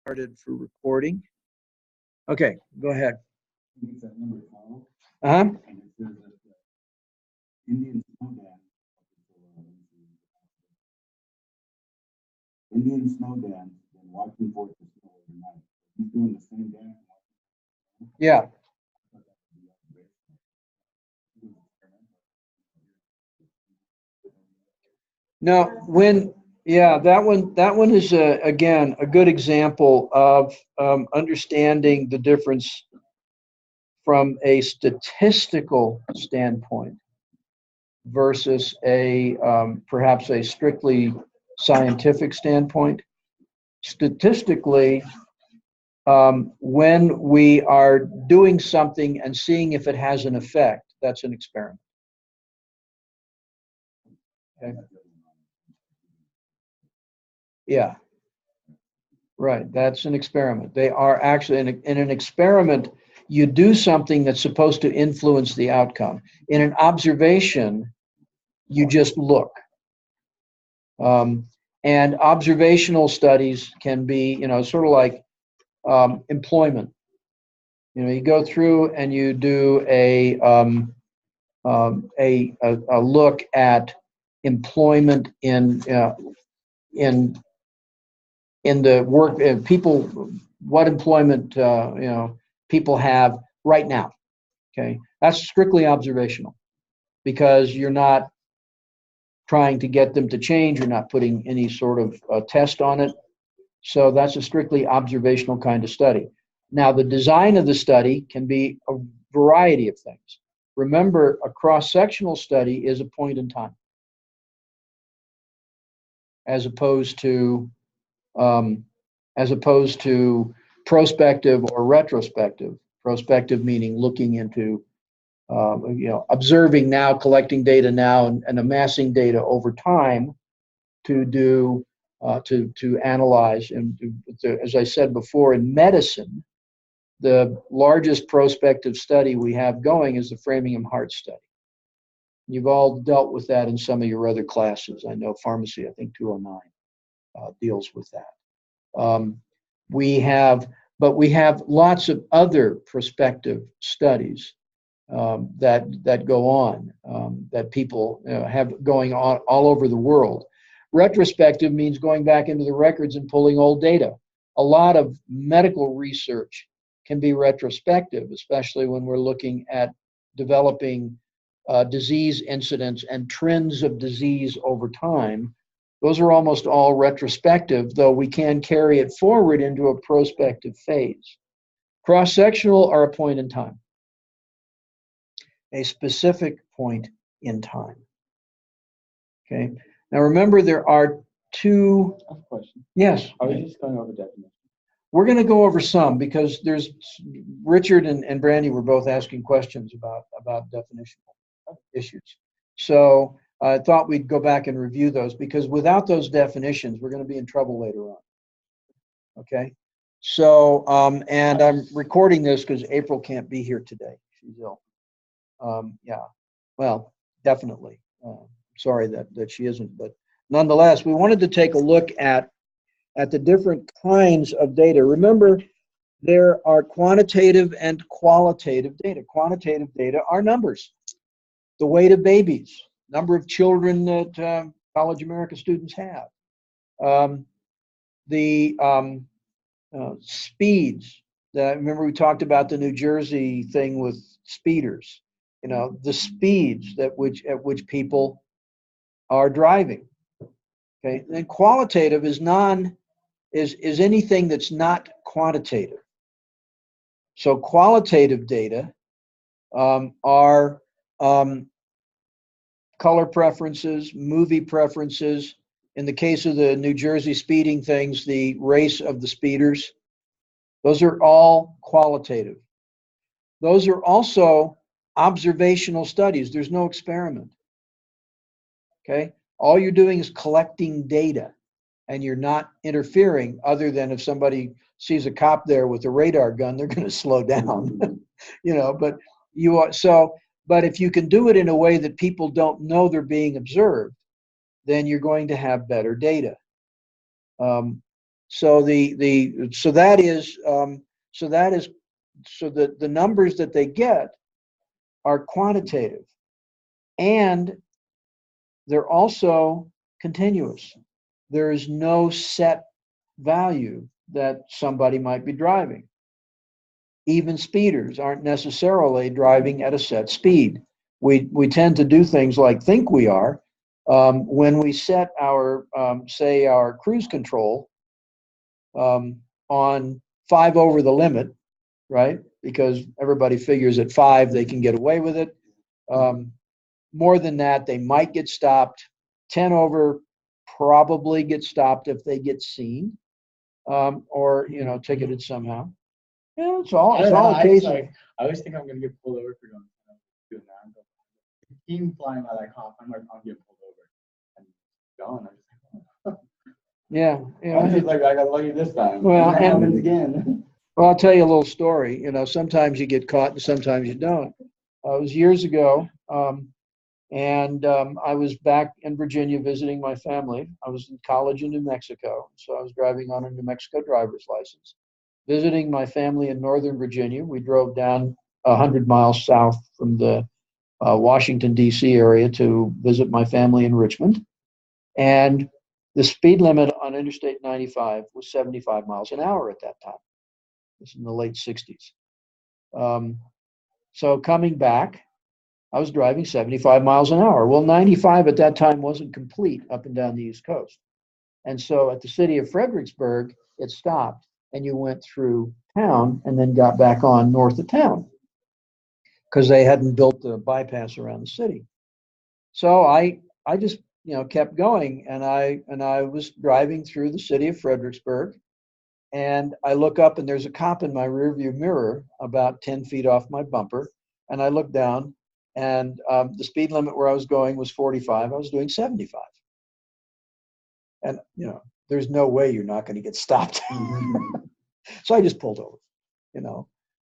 Started for recording. Okay, go ahead. It's at number 12, Uh-huh. and it says that the Indian snow dance. Indian snow dance and watching for it to snow overnight. He's doing the same dance. Yeah. No, that one is again a good example of understanding the difference from a statistical standpoint versus a perhaps a strictly scientific standpoint. Statistically, when we are doing something and seeing if it has an effect, that's an experiment. Okay. Yeah, right. That's an experiment. They are actually in an experiment, you do something that's supposed to influence the outcome. In an observation, you just look. And observational studies can be, sort of like employment. You go through and you do a look at employment in the work people, what employment people have right now. Okay, that's strictly observational because you're not trying to get them to change. You're not putting any sort of test on it. So that's a strictly observational kind of study. Now, the design of the study can be a variety of things. Remember, a cross-sectional study is a point in time, as opposed to prospective or retrospective. Prospective meaning looking into, observing now, collecting data now, and amassing data over time to do to analyze. And as I said before, in medicine, the largest prospective study we have going is the Framingham Heart Study. You've all dealt with that in some of your other classes. I know pharmacy, I think 209 deals with that. We have lots of other prospective studies that go on, that people have going on all over the world. Retrospective means going back into the records and pulling old data. A lot of medical research can be retrospective, especially when we're looking at developing disease incidents and trends of disease over time. Those are almost all retrospective, though we can carry it forward into a prospective phase. Cross-sectional are a point in time, a specific point in time. Okay. Now remember, there are two. I have a question. Yes. Are we just going over definition? We're going to go over some because there's Richard and Brandy were both asking questions about definitional issues. So I thought we'd go back and review those because without those definitions, we're going to be in trouble later on. Okay. So and I'm recording this because April can't be here today. She's ill. Yeah. Well, definitely. Sorry that she isn't, but nonetheless, we wanted to take a look at the different kinds of data. Remember, there are quantitative and qualitative data. Quantitative data are numbers. The weight of babies, number of children that College America students have. The speeds. Remember we talked about the New Jersey thing with speeders. The speeds at which people are driving. Okay, and then qualitative is anything that's not quantitative. So qualitative data are color preferences, movie preferences. In the case of the New Jersey speeding things, the race of the speeders. Those are all qualitative. Those are also observational studies. There's no experiment. Okay? All you're doing is collecting data, and you're not interfering other than if somebody sees a cop there with a radar gun, they're going to slow down. But if you can do it in a way that people don't know they're being observed, then you're going to have better data. So so that is so the numbers that they get are quantitative, and they're also continuous. There is no set value that somebody might be driving. Even speeders aren't necessarily driving at a set speed. We tend to do things like think we are. When we set our, say, our cruise control on 5 over the limit, right? Because everybody figures at 5 they can get away with it. More than that, they might get stopped. 10 over probably get stopped if they get seen, or ticketed somehow. Yeah, it's all occasional. I always think I'm gonna get pulled over for doing that. Team flying by that cop, I'm like, I'll get pulled over. And gone. I'm just like, Yeah, I'm just like, I got lucky this time. Well, And it happens again. well, I'll tell you a little story. Sometimes you get caught and sometimes you don't. It was years ago, and I was back in Virginia visiting my family. I was in college in New Mexico, so I was driving on a New Mexico driver's license. Visiting my family in Northern Virginia, we drove down 100 miles south from the Washington, D.C. area to visit my family in Richmond. And the speed limit on Interstate 95 was 75 miles an hour at that time. This is in the late 60s. So coming back, I was driving 75 miles an hour. Well, 95 at that time wasn't complete up and down the East Coast. And so at the city of Fredericksburg, it stopped and you went through town and then got back on north of town because they hadn't built the bypass around the city. So I just kept going, and I was driving through the city of Fredericksburg, and I look up and there's a cop in my rearview mirror about 10 feet off my bumper, and I look down, and the speed limit where I was going was 45. I was doing 75, and there's no way you're not going to get stopped. So I just pulled over,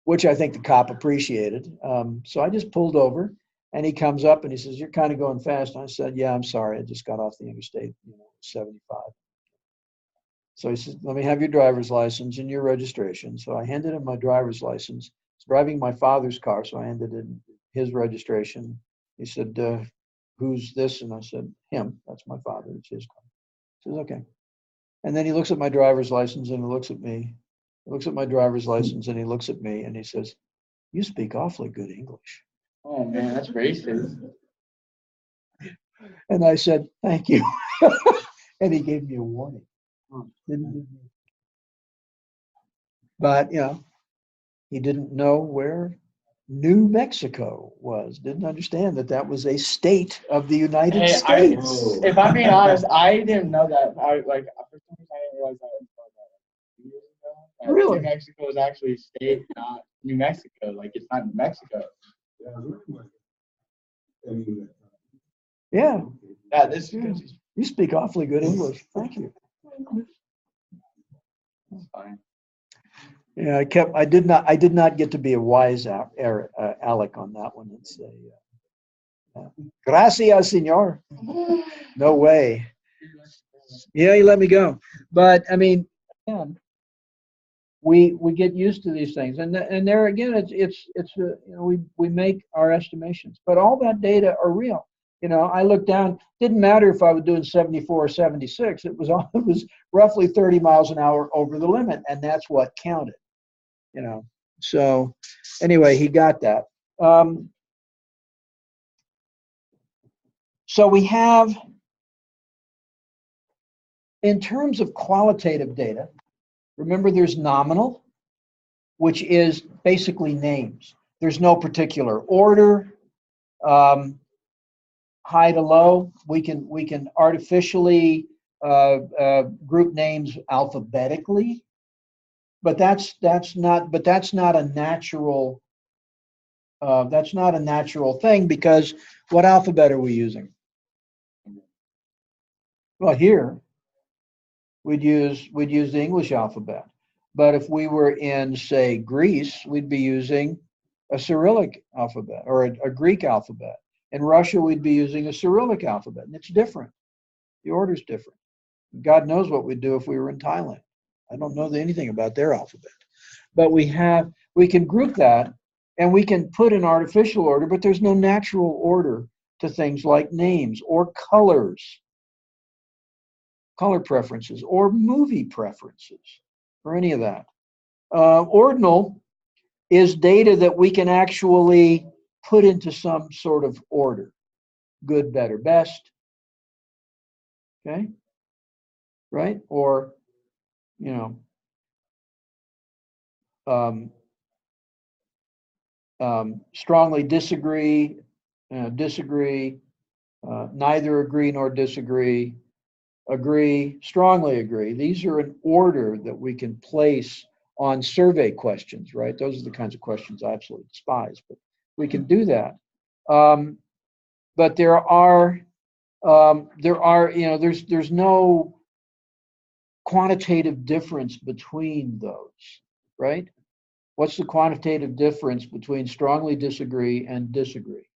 which I think the cop appreciated. So I just pulled over, and he comes up and he says, "You're kind of going fast." And I said, "Yeah, I'm sorry. I just got off the interstate, 75. So he says, "Let me have your driver's license and your registration." So I handed him my driver's license. I was driving my father's car, so I handed him his registration. He said, "Who's this?" And I said, "Him. That's my father. It's his car." He says, "Okay." And then he looks at my driver's license and he looks at me. He looks at my driver's license and he looks at me and he says, "You speak awfully good English." Oh man, that's racist. And I said, "Thank you." And he gave me a warning. But, he didn't know where New Mexico was. Didn't understand that that was a state of the United States. If I'm being honest, I didn't know that. For some reason, I didn't realize that until about 2 years ago. Really? New Mexico is actually a state, not New Mexico. Like, it's not New Mexico. Yeah. Yeah, this Yeah. is You speak awfully good English. Thank you. fine. Yeah, I did not get to be a wise Alec on that one. It's gracias, señor. No way. Yeah, he let me go. But I mean, again, we get used to these things, and there again, it's we make our estimations, but all that data are real. I looked down. Didn't matter if I was doing 74 or 76. It was roughly 30 miles an hour over the limit, and that's what counted. So anyway, he got that. So we have, in terms of qualitative data, remember there's nominal, which is basically names. There's no particular order. High to low, we can artificially group names alphabetically, but that's not a natural thing, because what alphabet are we using? Well, here we'd use the English alphabet, but if we were in, say, Greece, we'd be using a Cyrillic alphabet or a Greek alphabet. In Russia, we'd be using a Cyrillic alphabet, and it's different. The order's different. God knows what we'd do if we were in Thailand. I don't know anything about their alphabet. But we can group that, and we can put in artificial order, but there's no natural order to things like names or colors, color preferences, or movie preferences, or any of that. Ordinal is data that we can actually put into some sort of order. Good, better, best. Okay? Right? Or, you know, strongly disagree, disagree, neither agree nor disagree, agree, strongly agree. These are an order that we can place on survey questions, right? Those are the kinds of questions I absolutely despise, but we can do that. But there are, you know, there's no quantitative difference between those, right? What's the quantitative difference between strongly disagree and disagree?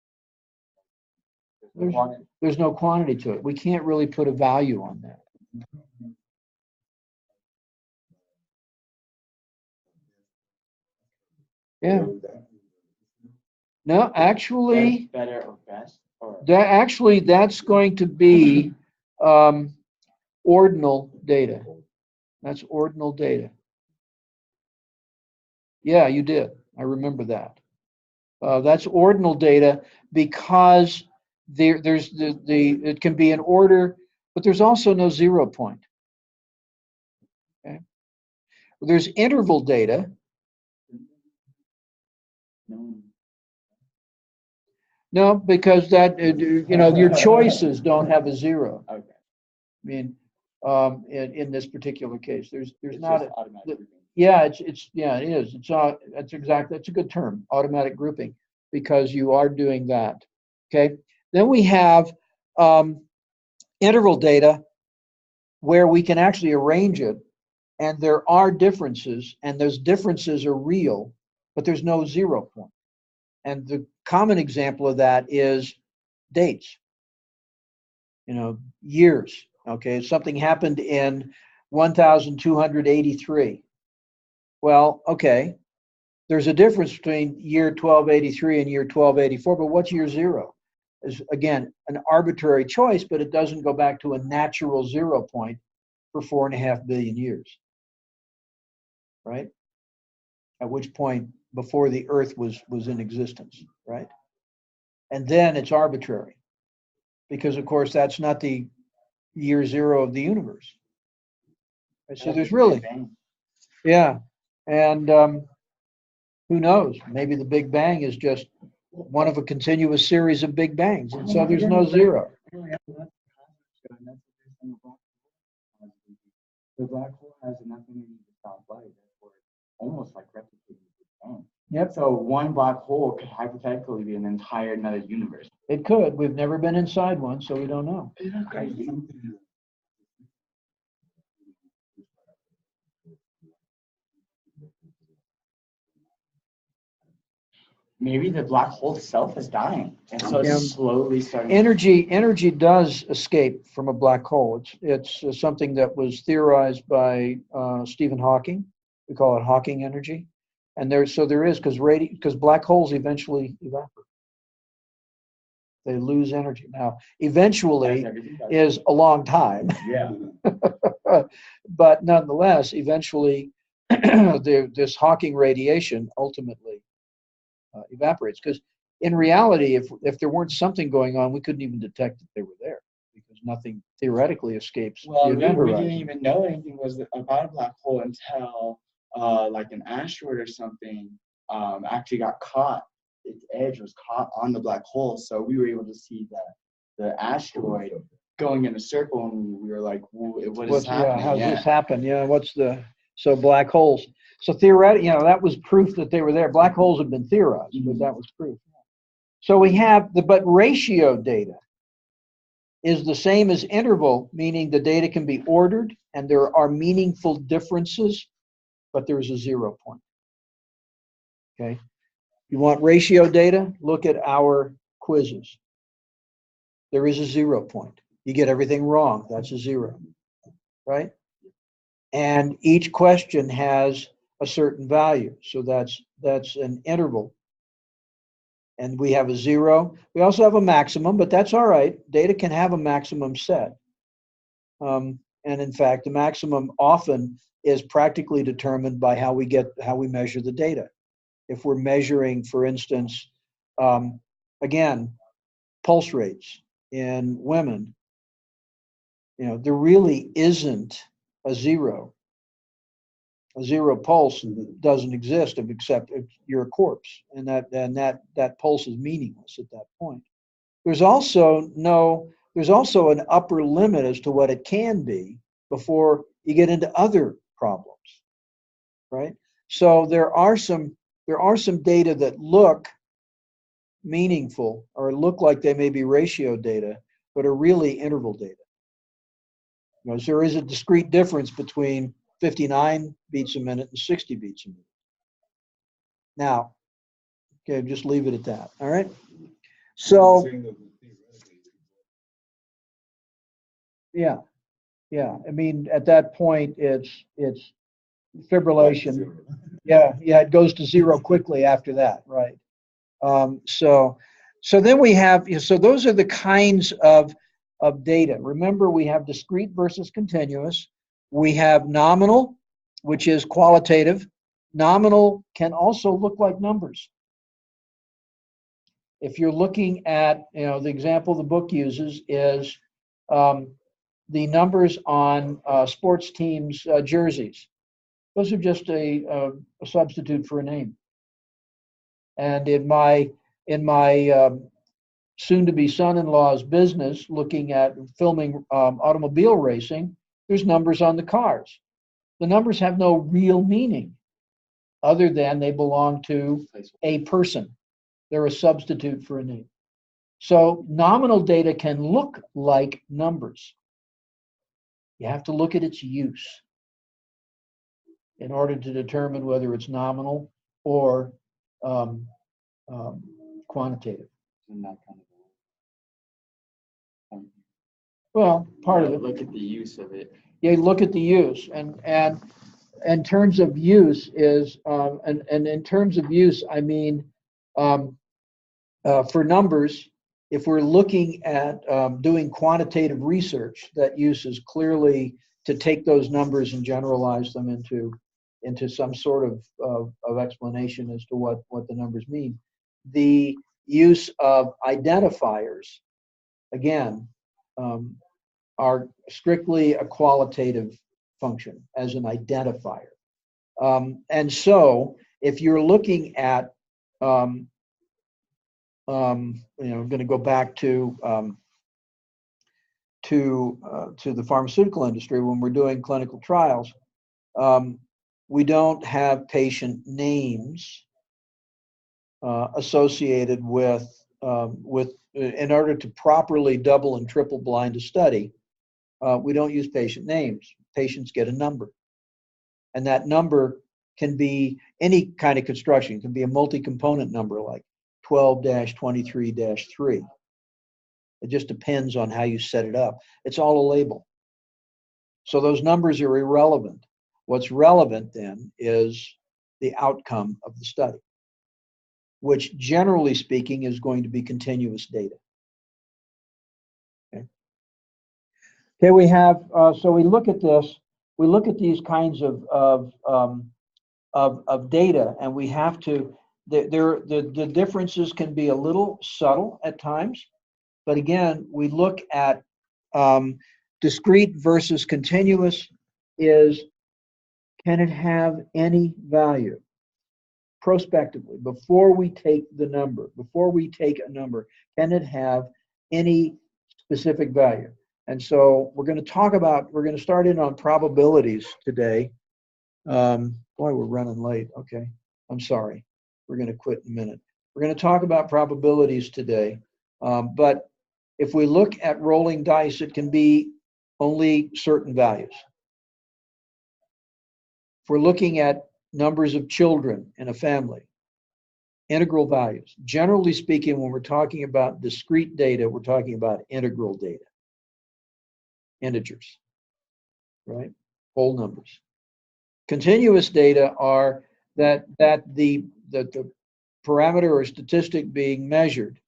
There's no quantity to it. We can't really put a value on that. Yeah. No, actually, better or best, or that's going to be ordinal data. That's ordinal data. Yeah, you did. I remember that. That's ordinal data because there's it can be an order, but there's also no 0 point. Okay. There's interval data. No, because that you know, your choices don't have a 0. okay. I mean, in this particular case, there's It's not just automatic grouping. yeah, yeah, it is. That's a good term, automatic grouping, because you are doing that. Okay. Then we have interval data where we can actually arrange it, and there are differences, and those differences are real, but there's no 0 point. And the common example of that is dates. You know, years. Okay, something happened in 1283. Well, okay, there's a difference between year 1283 and year 1284, but what's year 0? Is again an arbitrary choice, but it doesn't go back to a natural 0 point for 4.5 billion years, right? At which point before the Earth was in existence, right? And then it's arbitrary, because of course that's not the year 0 of the universe. So there's really, yeah, and who knows? Maybe the Big Bang is just one of a continuous series of Big Bangs, and so there's no 0. The black hole has enough energy to stop light, therefore almost like replicating the Big Bang. Yep. So one black hole could hypothetically be an entire another universe. It could. We've never been inside one, so we don't know. Crazy. Maybe the black hole itself is dying, and so it's slowly starting. Energy does escape from a black hole. It's something that was theorized by Stephen Hawking. We call it Hawking energy, and there is, because black holes eventually evaporate. They lose energy. Now, eventually is a long time. Yeah. But nonetheless, eventually, this Hawking radiation ultimately evaporates, because in reality, if there weren't something going on, we couldn't even detect that they were there, because nothing theoretically escapes the event we horizon. didn't even know anything was about a black hole until like an asteroid or something actually got caught. Its edge was caught on the black hole, so we were able to see the asteroid going in a circle, and we were like, what is happening? How's this happen? Yeah, so black holes. So theoretically, that was proof that they were there. Black holes have been theorized, but that was proof. So we have but ratio data is the same as interval, meaning the data can be ordered and there are meaningful differences, but there's a 0 point. Okay. You want ratio data? Look at our quizzes. There is a 0 point. You get everything wrong, that's a 0, right? And each question has a certain value. So that's an interval. And we have a 0. We also have a maximum, but that's all right. Data can have a maximum set. And in fact, the maximum often is practically determined by how we measure the data. If we're measuring, for instance, again, pulse rates in women, there really isn't a 0. A 0 pulse doesn't exist except if you're a corpse, and that pulse is meaningless at that point. There's also an upper limit as to what it can be before you get into other problems, right? So there are some data that look meaningful or look like they may be ratio data, but are really interval data. Because there is a discrete difference between 59 beats a minute and 60 beats a minute. Now, okay, just leave it at that. All right. So yeah. I mean, at that point, it's fibrillation. Yeah, it goes to 0 quickly after that, right? So then we have, so those are the kinds of data. Remember, we have discrete versus continuous. We have nominal, which is qualitative. Nominal can also look like numbers. If you're looking at, the example the book uses is the numbers on sports teams' jerseys. Those are just a substitute for a name. And in my soon-to-be son-in-law's business, looking at filming automobile racing, there's numbers on the cars. The numbers have no real meaning other than they belong to a person. They're a substitute for a name. So nominal data can look like numbers. You have to look at its use in order to determine whether it's nominal or quantitative. Well, part of it. Look at the use of it. Yeah, look at the use, and in terms of use is, and in terms of use, I mean, for numbers, if we're looking at doing quantitative research, that use is clearly to take those numbers and generalize them into some sort of explanation as to what the numbers mean. The use of identifiers, again, are strictly a qualitative function as an identifier. And so if you're looking at, I'm going to go back to the pharmaceutical industry. When we're doing clinical trials, we don't have patient names associated with in order to properly double and triple blind a study. We don't use patient names. Patients get a number, and that number can be any kind of construction. It can be a multi-component number like 12-23-3. It just depends on how you set it up. It's all a label. So those numbers are irrelevant. What's relevant then is the outcome of the study, which generally speaking is going to be continuous data. Okay, we have, so we look at this, we look at these kinds of data, and we have to, the differences can be a little subtle at times, but again, we look at discrete versus continuous is, can it have any value? Prospectively, before we take the number, before we take a number, can it have any specific value? And so we're going to start in on probabilities today. Boy, we're running late. Okay, I'm sorry. We're going to quit in a minute. We're going to talk about probabilities today. But if we look at rolling dice, it can be only certain values. If we're looking at numbers of children in a family, integral values. Generally speaking, when we're talking about discrete data, we're talking about integral data. Integers, right? whole numbers. Continuous data are that the parameter or statistic being measured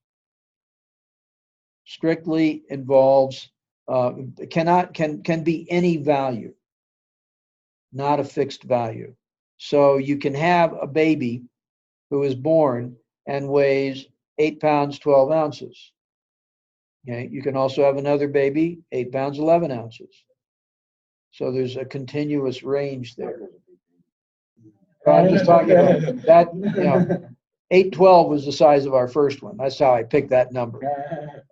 strictly involves can be any value, not a fixed value. So you can have a baby who is born and weighs 8 pounds 12 ounces. Okay, you can also have another baby 8 pounds 11 ounces. So there's a continuous range there. I'm just talking about that, 812 was the size of our first one. That's how I picked that number.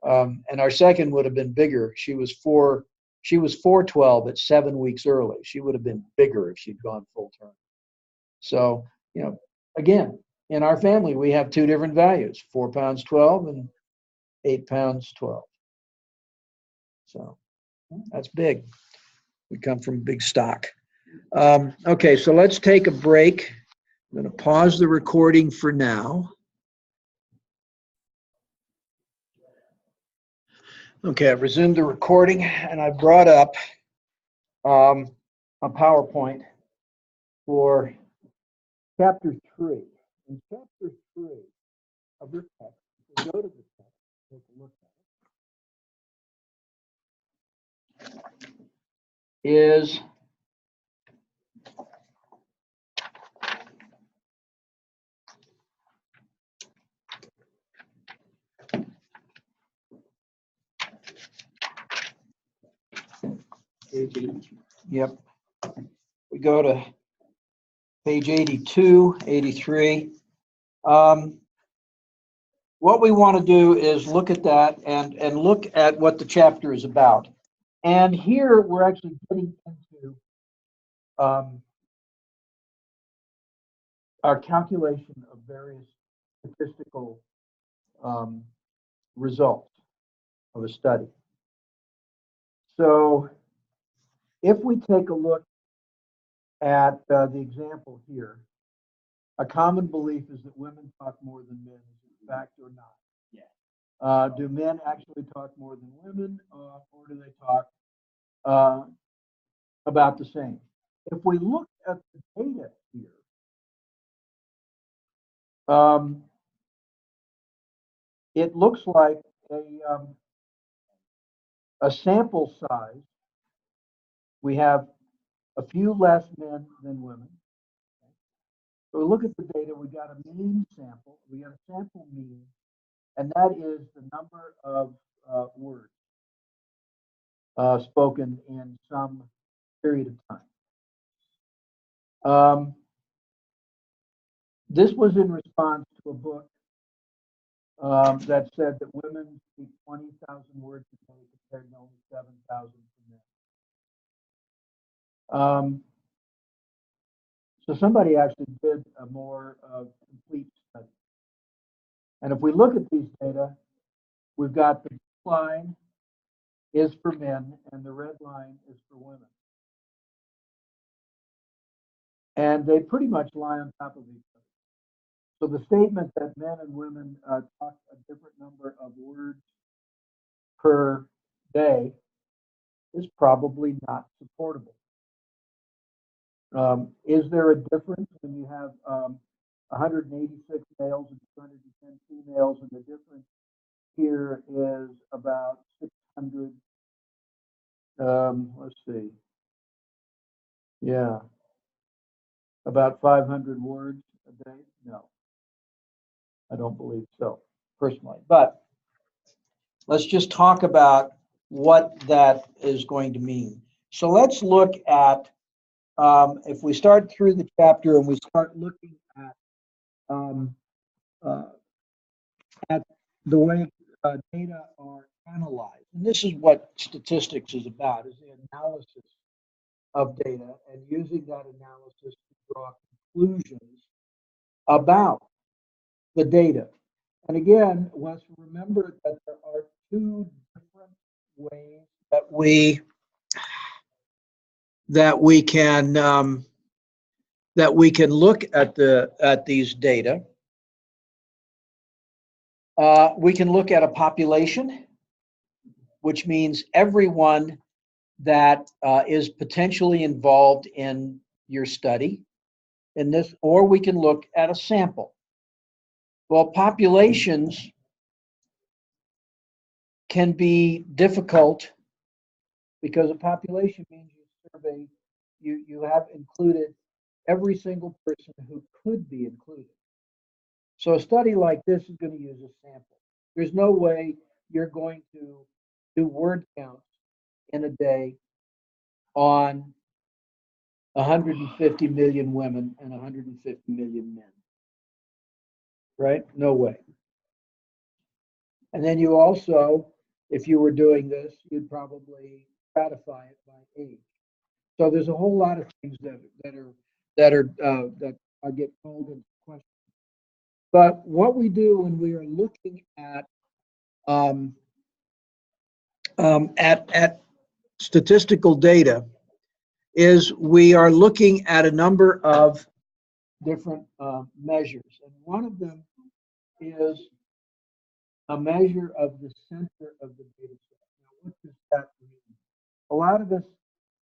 And our second would have been bigger. She was 412 at 7 weeks early. She would have been bigger if she'd gone full term. So, again, in our family, we have two different values, 4 pounds 12 and 8 pounds 12. So that's big. We come from big stock. Okay, so let's take a break. I'm going to pause the recording for now. Okay, I've resumed the recording, and I brought up a PowerPoint for Chapter 3. In Chapter 3 of your text, if we go to the text, take a look at it, is yep. We go to page 82, 83. What we want to do is look at that and look at what the chapter is about. And here we're actually getting into our calculation of various statistical results of a study. So if we take a look at the example here, a common belief is that women talk more than men. Is it fact or not? Yeah. Do men actually talk more than women, or do they talk about the same? If we look at the data here, it looks like a sample size. We have a few less men than women. So we look at the data, we got a mean sample, we got a sample mean, and that is the number of words spoken in some period of time. This was in response to a book that said that women speak 20,000 words a day compared to only 7,000 for men. So somebody actually did a more complete study. And if we look at these data, we've got the blue line is for men and the red line is for women. And they pretty much lie on top of each other. So the statement that men and women talk a different number of words per day is probably not supportable. Is there a difference when you have 186 males and 210 females, and the difference here is about 600, let's see, yeah, about 500 words a day? No, I don't believe so, personally. But let's just talk about what that is going to mean. So let's look at, if we start through the chapter and we start looking at the way data are analyzed. And this is what statistics is about, is the analysis of data and using that analysis to draw conclusions about the data. And again, let's remember that there are two different ways that we can look at these data. We can look at a population, which means everyone that is potentially involved in your study in this, or we can look at a sample. Well, populations can be difficult because a population means you survey, you have included every single person who could be included. So a study like this is going to use a sample. There's no way you're going to do word counts in a day on 150 million women and 150 million men. Right? No way. And then you also, if you were doing this, you'd probably stratify it by age. So there's a whole lot of things that I get called into question. But what we do when we are looking at statistical data is we are looking at a number of different measures, and one of them is a measure of the center of the data set. Now, what does that mean? A lot of us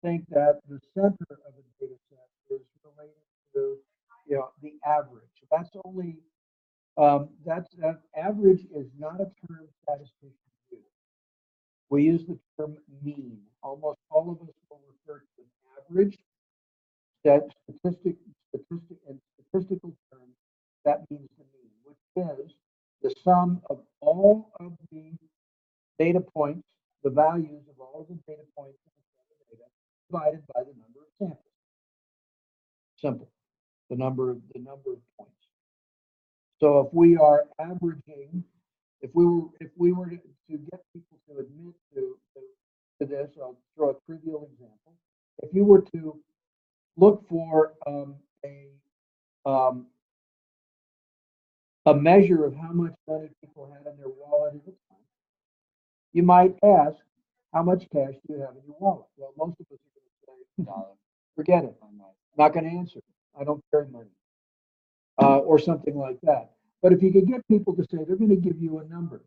think that the center of a data set is related to, the average. That's only that average is not a term statisticians use. We use the term mean. Almost all of us will refer to an average. That in statistical terms, that means the mean, which is the sum of all of the data points, the values of all of the data points in a set of data, divided by the number of samples. Simple. The number of points. So if we are averaging, if we were to get people to admit to this, I'll throw a trivial example. If you were to look for a measure of how much money people had in their wallet at the time, you might ask, how much cash do you have in your wallet? Well, most of us are going to say, forget it. I'm not going to answer. I don't carry money. Or something like that. But if you could get people to say they're going to give you a number,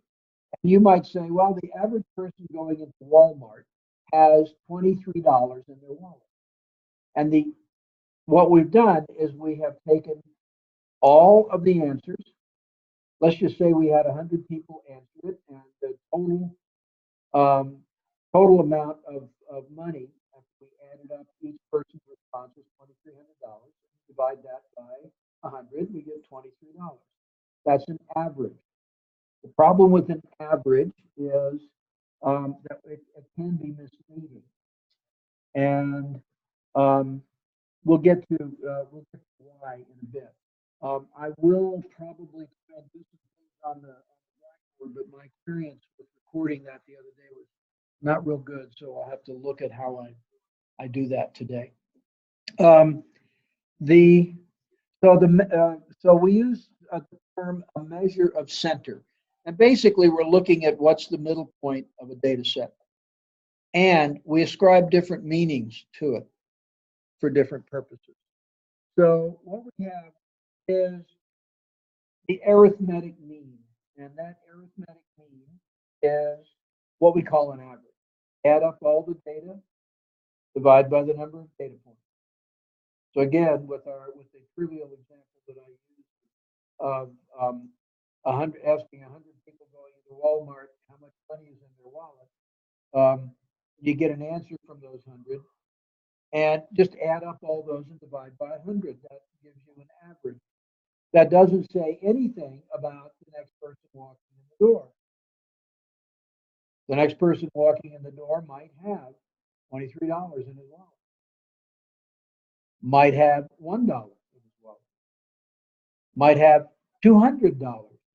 and you might say, well, the average person going into Walmart has $23 in their wallet. And what we've done is we have taken all of the answers. Let's just say we had 100 people answer it, and the total amount of money, after we added up each person's response, was $2,300. Divide that by 100, we get $23. That's an average. The problem with an average is that it can be misleading, and we'll get to why in a bit. I will probably try and do some things on the Blackboard, but my experience with recording that the other day was not real good, so I'll have to look at how I do that today. So we use a term, a measure of center, and basically we're looking at what's the middle point of a data set, and we ascribe different meanings to it for different purposes. So what we have is the arithmetic mean, and that arithmetic mean is what we call an average. Add up all the data, divide by the number of data points. So again, with the trivial example that I used of asking 100 people going into Walmart how much money is in their wallet, you get an answer from those 100, and just add up all those and divide by 100. That gives you an average. That doesn't say anything about the next person walking in the door. The next person walking in the door might have $23 in his wallet. Might have $1 in his wallet. Might have $200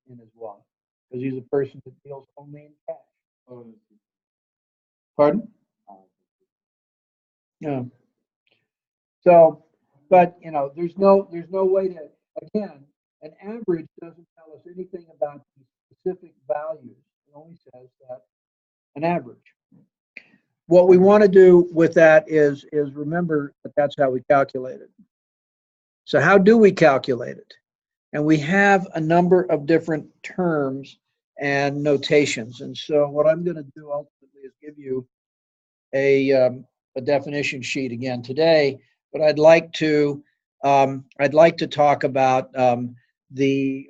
in his wallet because he's a person that deals only in cash. Pardon? Yeah. So, but there's no way to, again, an average doesn't tell us anything about the specific values. It only says that an average. What we want to do with that is remember that that's how we calculate it. So how do we calculate it? And we have a number of different terms and notations. And so what I'm going to do ultimately is give you a definition sheet again today, but I'd like to talk about the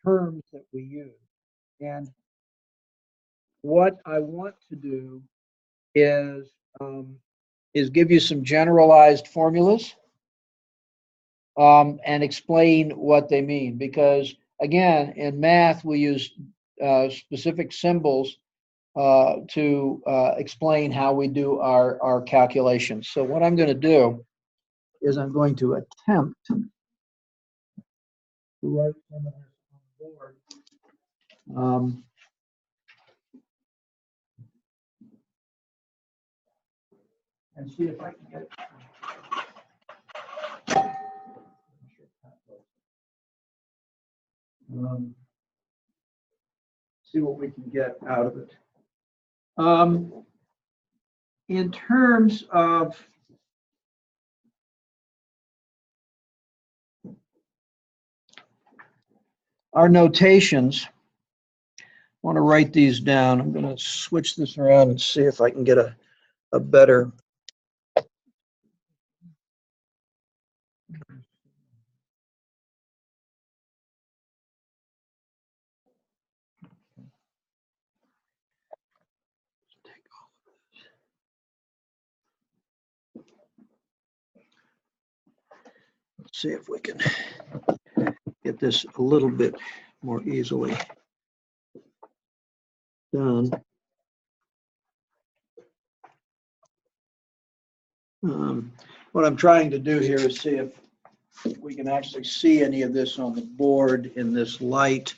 terms that we use. And what I want to do is give you some generalized formulas and explain what they mean. Because again, in math, we use specific symbols to explain how we do our calculations. So what I'm going to do is I'm going to attempt to write some of this on the board. And see if I can get it. See what we can get out of it. In terms of our notations, I want to write these down. I'm going to switch this around and see if I can get a better. Let's see if we can get this a little bit more easily done. What I'm trying to do here is see if we can actually see any of this on the board in this light.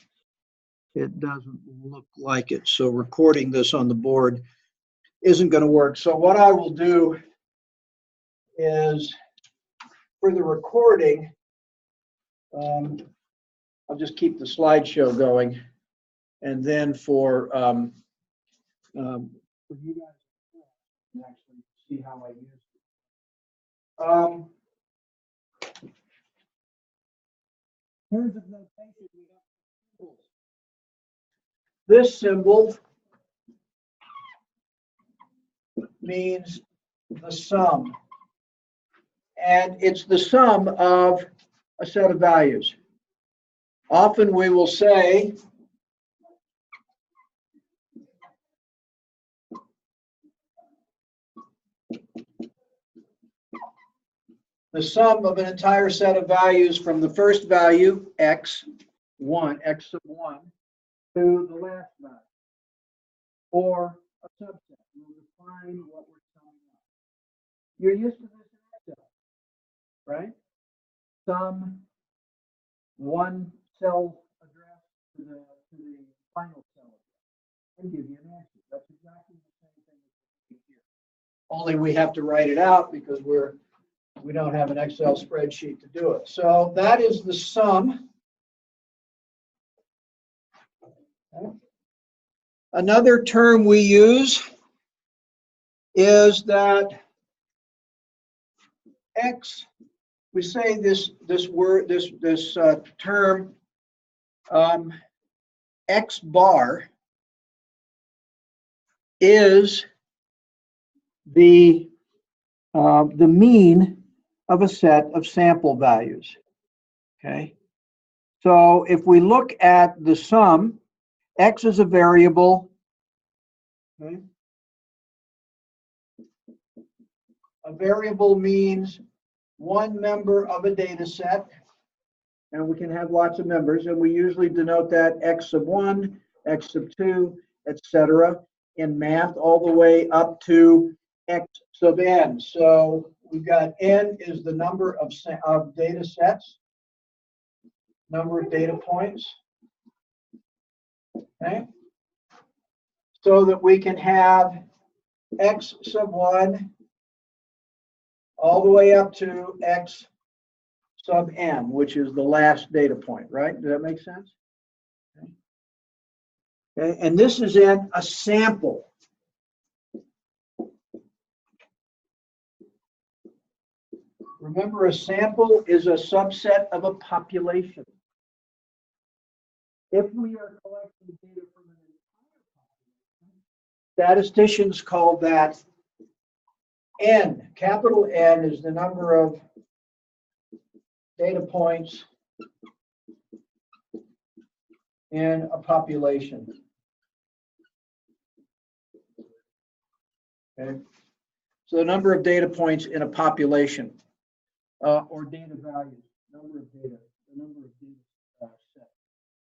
It doesn't look like it, so recording this on the board isn't going to work. So what I will do is, for the recording, I'll just keep the slideshow going, and then for you guys can actually see how I use it. In terms of notation, we have symbols. This symbol means the sum, and it's the sum of a set of values. Often we will say the sum of an entire set of values from the first value, x1, x sub 1, to the last value, or a subset. We'll define what we're summing up. You're used to this in Excel, right? Sum one cell address to the final cell address and give you an answer. That's exactly the same thing as here. Only we have to write it out because we don't have an Excel spreadsheet to do it. So that is the sum. Okay. Another term we use is that X, we say this term X bar is the mean of a set of sample values. Okay, so if we look at the sum, X is a variable. Okay. A variable means one member of a data set, and we can have lots of members, and we usually denote that X sub 1, X sub 2, etc. in math, all the way up to X sub n. So we've got n is the number of data sets, number of data points. Okay, so that we can have X sub 1 all the way up to X sub n, which is the last data point, right? Does that make sense? Okay. Okay. And this is in a sample. Remember, a sample is a subset of a population. If we are collecting data from an entire population, statisticians call that N, capital N is the number of data points in a population. Okay. So the number of data points in a population, or data values, number of data, the number of data sets.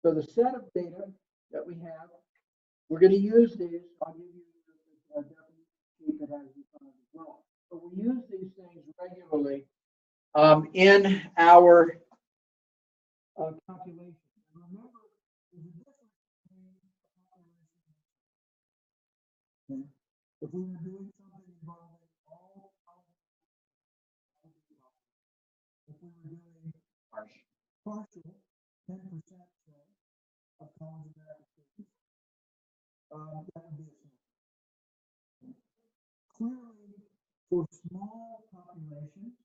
So the set of data that we have, we're going to use these. I'll give you a definition sheet that has this on it as well. But we use these things regularly in our calculation. And remember, there's a difference between population. Okay. If we were doing something involving all if we were doing partial 10% say of college American students, that would be a sample. Clearly, for small populations,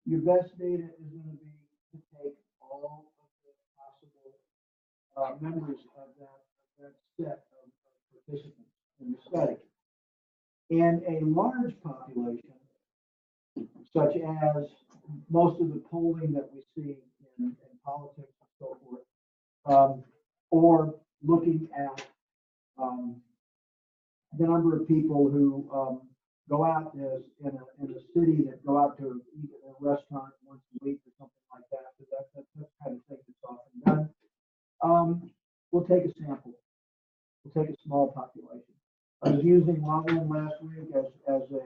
your best data is going to be to take all of the possible members of that set of participants in the study. In a large population, such as most of the polling that we see in politics and so forth, or looking at the number of people who go out in a city that go out to eat at a restaurant once a week or something like that. So that's the kind of thing that's often done. We'll take a sample. We'll take a small population. I was using Loveland last week as a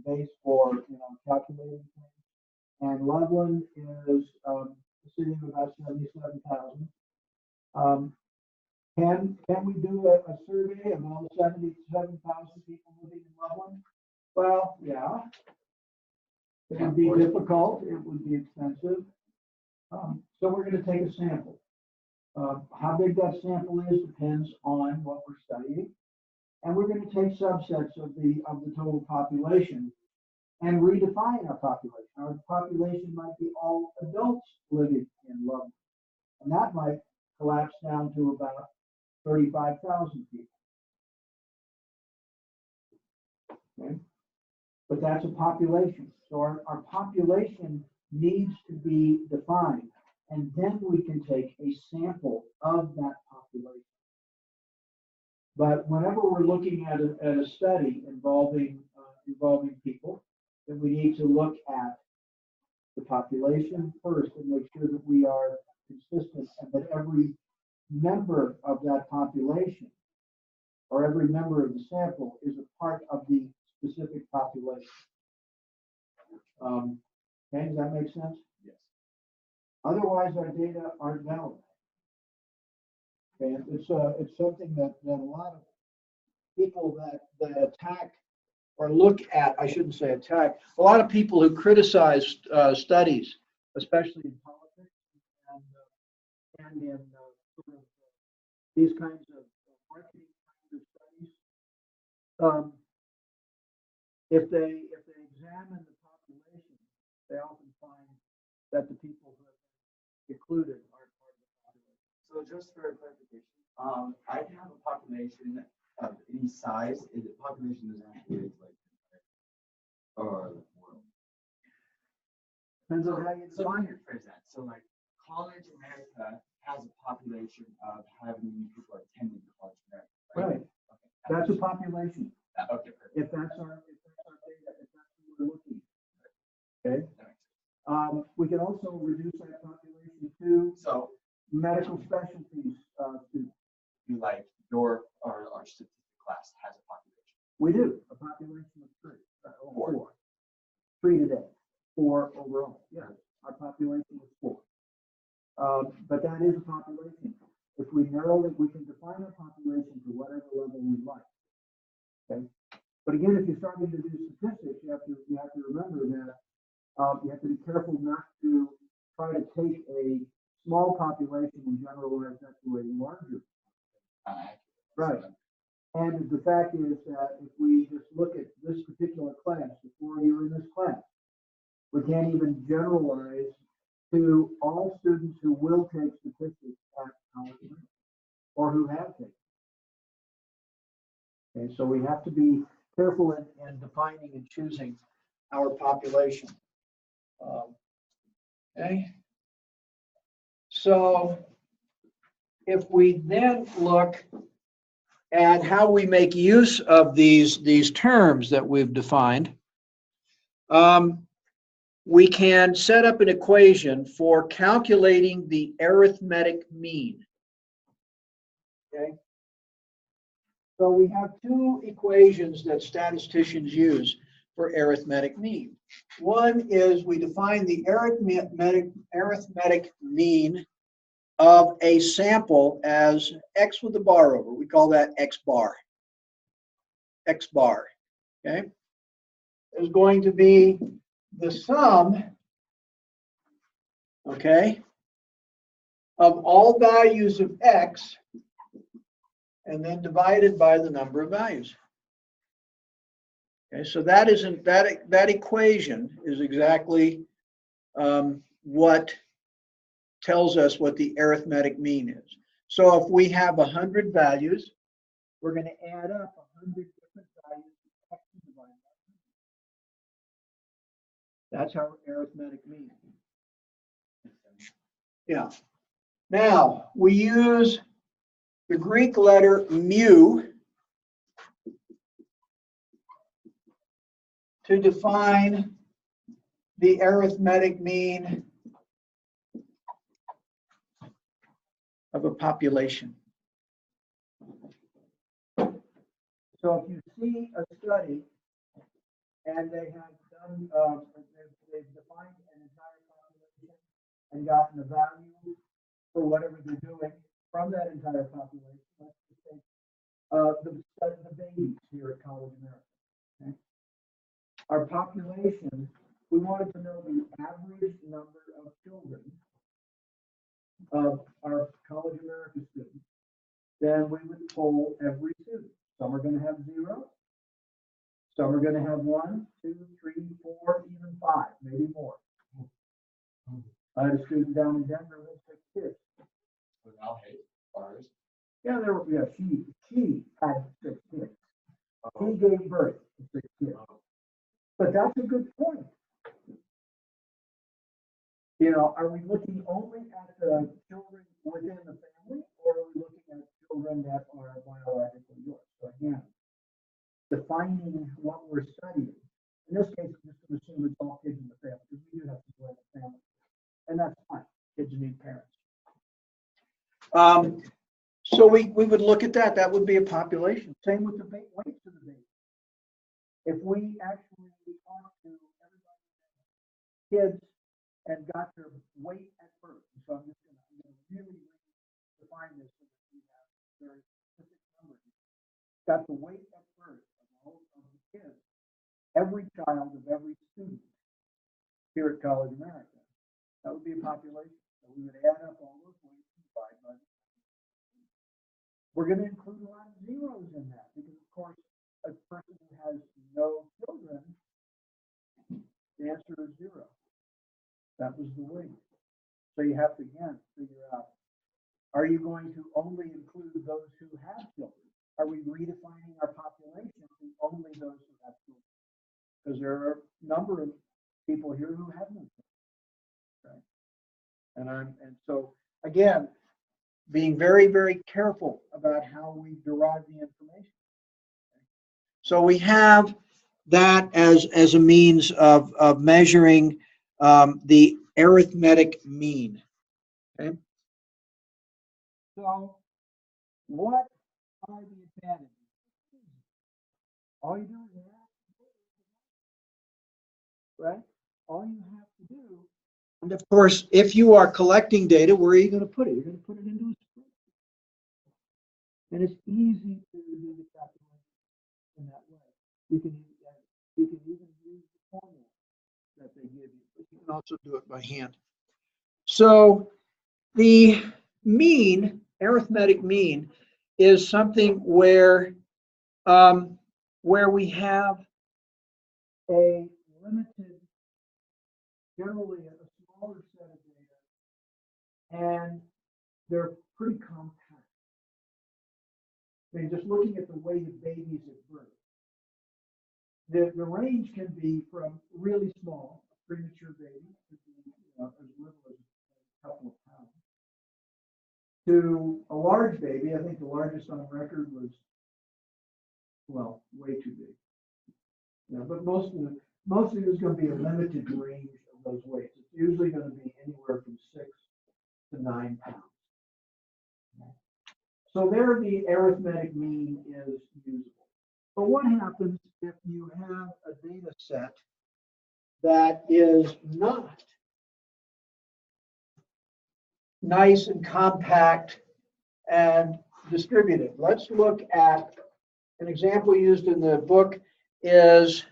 base for calculating things. And Loveland is a city of about 77,000. Can we do a survey of all 77,000 people living in Loveland? Well, yeah. It would be difficult. It would be expensive. So we're going to take a sample. How big that sample is depends on what we're studying. And we're going to take subsets of the total population and redefine our population. Our population might be all adults living in Loveland. And that might collapse down to about 35,000 people. Okay. But that's a population. So our population needs to be defined. And then we can take a sample of that population. But whenever we're looking at a study involving people, then we need to look at the population first and make sure that we are consistent and that every member of that population or every member of the sample is a part of the specific population. Okay, does that make sense? Yes. Otherwise, our data aren't valid. Okay, it's something that a lot of people that attack or look at, I shouldn't say attack, a lot of people who criticize studies, especially in politics and in sort of these kinds of marketing kinds of studies, if they examine the population, they often find that the people who have been included are part of the population. So just for clarification, I can have a population of any size. The population doesn't have to be like or the world. Depends on how you So define let me it. phrase that. So like College America has a population of however many people are attending College America. Right. Okay. That's a population. Okay. Perfect. If that's our data, if that's what we're looking at. Okay. That makes sense. We can also reduce that population to So medical specialties students. you like your or our statistics class has a population. We do a population of three, four. 3 today, 4 overall. Yeah, our population is 4. But that is a population. If we narrow it, we can define our population to whatever level we like. Okay. But again, if you're starting to do statistics, you have to remember that you have to be careful not to try to take a small population and generalize that to a larger. Right. And the fact is that if we just look at this particular class, the 4 of you in this class, we can't even generalize to all students who will take statistics at College America or who have taken. And so we have to be careful in defining and choosing our population. Okay. So if we then look at how we make use of these terms that we've defined, we can set up an equation for calculating the arithmetic mean. Okay. So we have two equations that statisticians use for arithmetic mean. One is we define the arithmetic mean of a sample as x with a bar over. We call that x bar. X bar, okay, is going to be the sum, okay, of all values of x and then divided by the number of values. Okay, so that equation is exactly what tells us what the arithmetic mean is. So if we have 100 values, we're going to add up 100 different values of x and divide by 100. That's our arithmetic mean. Yeah. Now we use the Greek letter mu to define the arithmetic mean of a population. So if you see a study and they have done, they've defined an entire population and gotten a value for whatever they're doing from that entire population, let's just take the babies here at College America. Okay? Our population, we wanted to know the average number of children of our College America students. Then we would poll every student. Some are going to have 0. Some are going to have 1, 2, 3, 4, even 5, maybe more. I had a student down in Denver with 6 kids. Without hate bars. Yeah, she had 6 kids. He gave birth to 6 kids. But that's a good point. You know, are we looking only at the children within the family, or are we looking at children that are biologically yours? So again, defining what we're studying. In this case, I'm just going to assume it's all kids in the family, because we do have people in the family. And that's fine. Kids need parents. So we would look at that. That would be a population. Same with the weights of the baby. If we actually talk to everybody, kids, and got their weight at birth, so I'm just going to really define this so that we have very specific numbers. Got the weight at birth of all of the kids, every child of every student here at College America. That would be a population. So we would add up all those weights and divide by the. We're going to include a lot of zeros in that because, of course, a person who has no children, the answer is 0. That was the weight. So you have to, again, figure out, are you going to only include those who have children? Are we redefining our population to only those who have children? Because there are a number of people here who have no children. Right? And so, again, being very, very careful about how we derive the information. So we have that as a means of measuring the arithmetic mean. Okay. So what are the advantages? All you do is right? All you have to do. And of course, if you are collecting data, where are you going to put it? You're going to put it into a spreadsheet. And it's easy to do the calculation in that way. You can even use the formula that they give you, but you can also do it by hand. So the mean, arithmetic mean, is something where we have a limited, generally a smaller set of data, and they're pretty compact. I mean, just looking at the weight of babies at birth, the range can be from really small, premature baby, could be, as little as a couple of pounds, to a large baby. I think the largest on record was, well, way too big. But mostly there's going to be a limited range of those weights. It's usually going to be anywhere from 6 to 9 pounds. So there the arithmetic mean is usable. But what happens if you have a data set that is not nice and compact and distributed? Let's look at an example used in the book is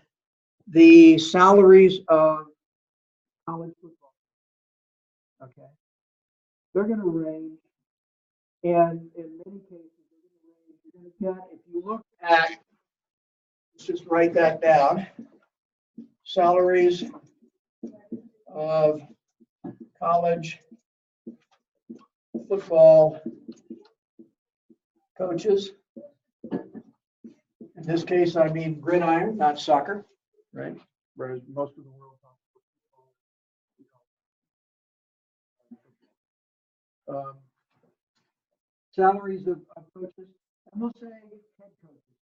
the salaries of college football. Okay. They're going to range, and in many cases, you're going to get, if you look at, let's just write that down, salaries of college football coaches. In this case, I mean gridiron, not soccer, right? Whereas most of the world talks football. Salaries of coaches, and we'll say head coaches,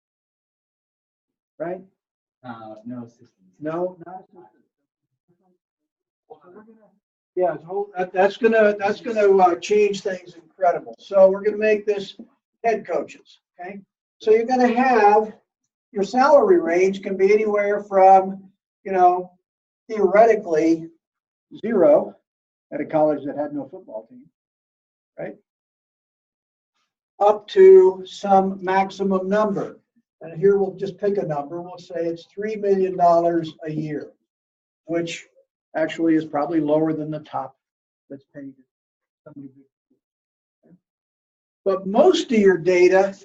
right? No assistants. No, not assistants. So we're gonna, yeah, so that's gonna change things incredible. So we're gonna make this head coaches, okay? So you're gonna have your salary range can be anywhere from, theoretically 0 at a college that had no football team, right? Up to some maximum number. And here we'll just pick a number. We'll say it's $3 million a year, which actually is probably lower than the top that's paid. But most of your data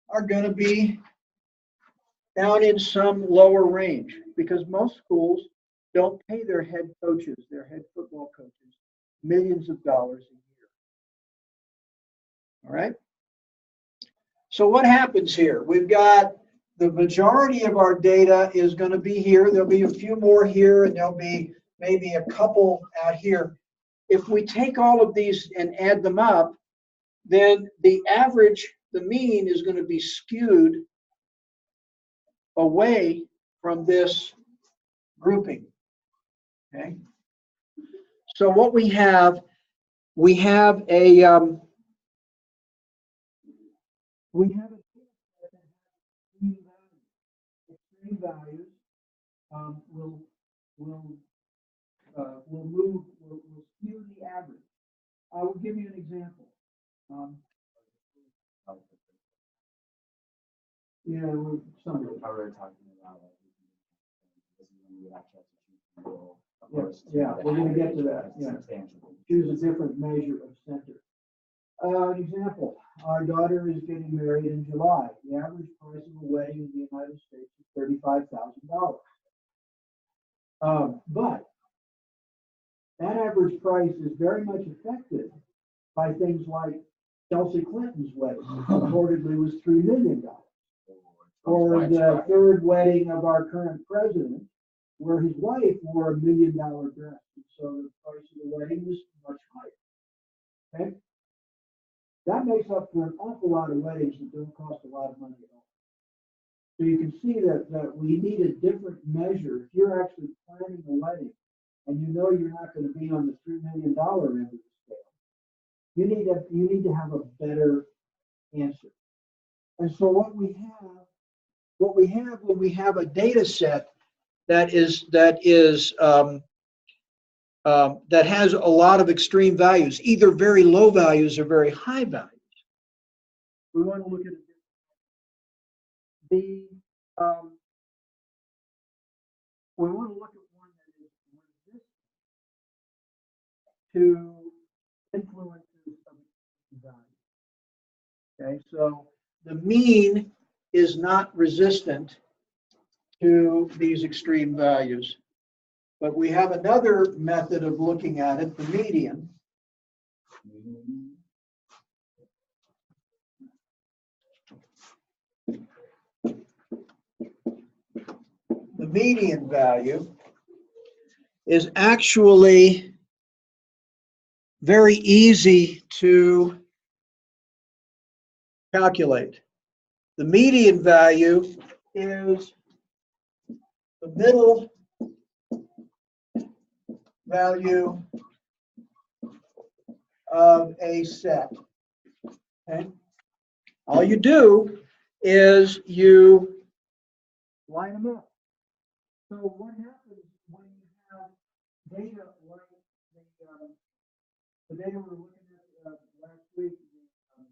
are going to be down in some lower range because most schools don't pay their head coaches, their head football coaches, millions of dollars a year. All right? So what happens here? We've got the majority of our data is going to be here. There'll be a few more here, and there'll be maybe a couple out here. If we take all of these and add them up, then the average, the mean is going to be skewed away from this grouping. Okay. So what we have a extreme values will skew the average. I will give you an example. Some of We're talking about yeah, we're going to get to that. Yeah. Choose a different measure of center. An example, our daughter is getting married in July. The average price of a wedding in the United States is $35,000. But that average price is very much affected by things like Chelsea Clinton's wedding, which reportedly was $3 million. Or the third wedding of our current president, where his wife wore $1 million dress. And so the price of the wedding was much higher. Okay? That makes up for an awful lot of weddings that don't cost a lot of money at all. So you can see that we need a different measure. If you're actually planning a wedding and you know you're not going to be on the $3 million end of the scale, you need to have a better answer. And so what we have when we have a data set that has a lot of extreme values, either very low values or very high values. We want to look at we want to look at one that is resistant to influences of value. Okay, so the mean is not resistant to these extreme values. But we have another method of looking at it, the median. median value is actually very easy to calculate. The median value is the middle value of a set. Okay? All you do is you line them up. So what happens when you have data like the data we were looking at last week, the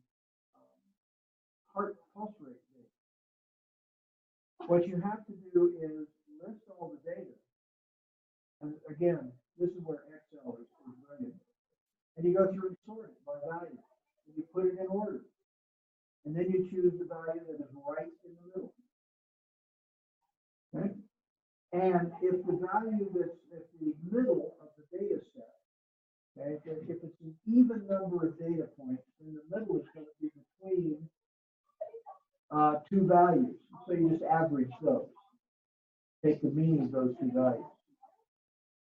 heart pulse rate data? What you have to do is list all the data. And again, this is where Excel is brilliant. And you go through and sort it by value. And you put it in order. And then you choose the value that is right in the middle. Okay? And if the value that's at the middle of the data set, okay, if it's an even number of data points, then the middle is going to be between two values. So you just average those. Take the mean of those two values.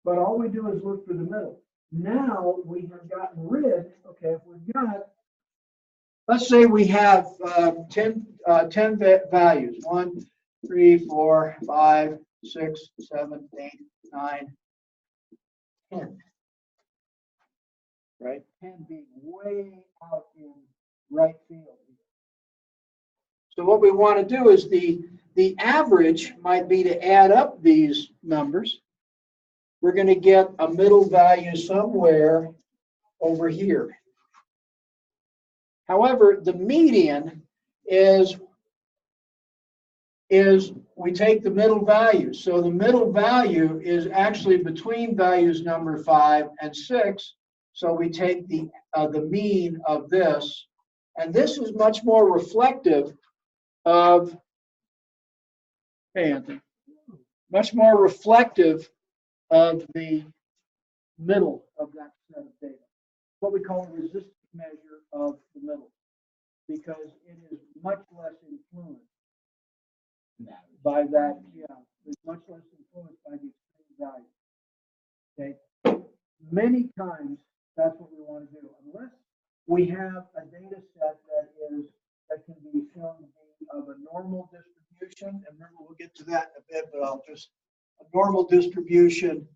But all we do is look for the middle. Now we have gotten rid, okay, if we've got, let's say we have 10 values, 1, 3, 4, 5, 6, 7, 8, 9, 10. Right? 10 being way out in right field. So what we want to do is the average might be to add up these numbers. We're going to get a middle value somewhere over here. However, the median is we take the middle value. So the middle value is actually between values number 5 and 6. So we take the mean of this, and this is much more reflective of, hey Anthony, much more reflective of the middle of that set of data. What we call a resistance measure of the middle, because it is much less influenced by that, it's much less influenced by the extreme value. Okay, many times that's what we want to do, unless we have a data set that can be shown to be of a normal distribution. And remember, we'll get to that in a bit, but a normal distribution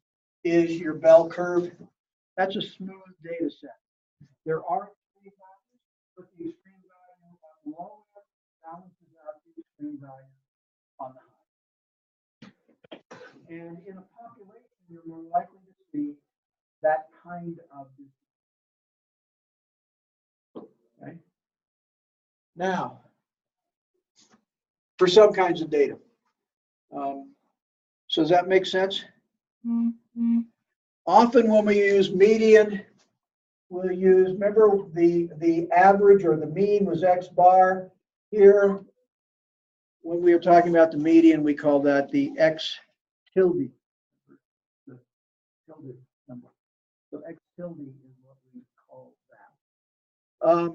is your bell curve. That's a smooth data set. There are extreme values, but the extreme value on the low end balances out the extreme value on the high. And in a population, you're more likely to see that kind of distribution. Okay. Now, for some kinds of data. So does that make sense? Mm-hmm. Often when we use median, we'll use, remember the average or the mean was X bar. Here, when we were talking about the median, we call that the X tilde. The tilde number. So X tilde is what we call that.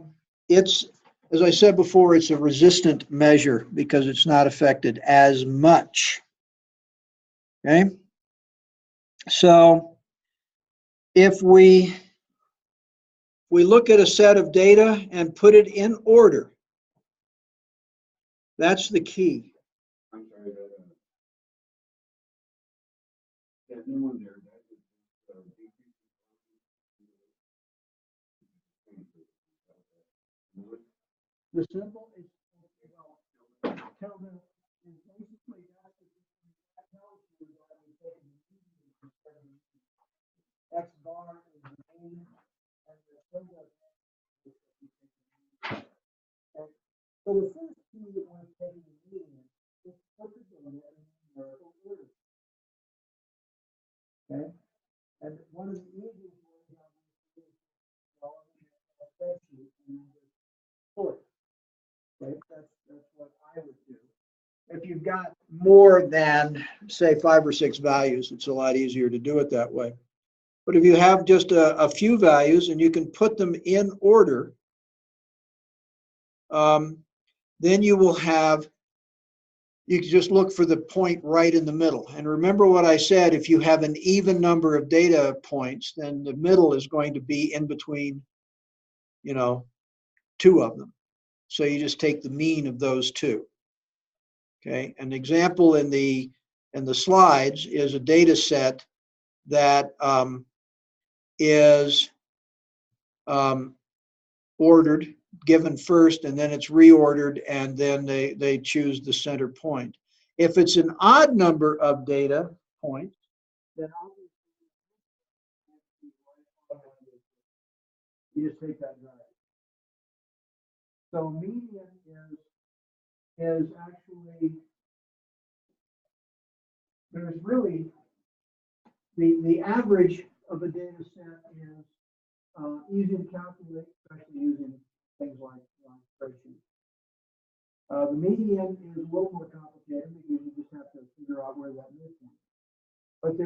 It's, as I said before, it's a resistant measure because it's not affected as much. Okay? So if we look at a set of data and put it in order, that's the key. I'm sorry, that new one there, that is The symbol is tilde is basically that tells you that we take the median instead of the X bar is the mean and the tilde is the mean. So the first key that when taking the median is put the data in numerical order. Okay? And one of the easiest ways is to spreadsheet and just sort. Right? That's what I would do. If you've got more than, say, 5 or 6 values, it's a lot easier to do it that way. But if you have just a few values and you can put them in order, then you will have you can just look for the point right in the middle. And remember what I said, if you have an even number of data points, then the middle is going to be in between, you know, two of them. So you just take the mean of those two. Okay, an example in the slides is a data set that is ordered, given first, and then it's reordered, and then they choose the center point. If it's an odd number of data points, then obviously you just take that value. So median is actually, there's really, the average of a data set is easy to calculate, especially using things like spreadsheets. The median is a little more complicated because you just have to figure out where that midpoint is. But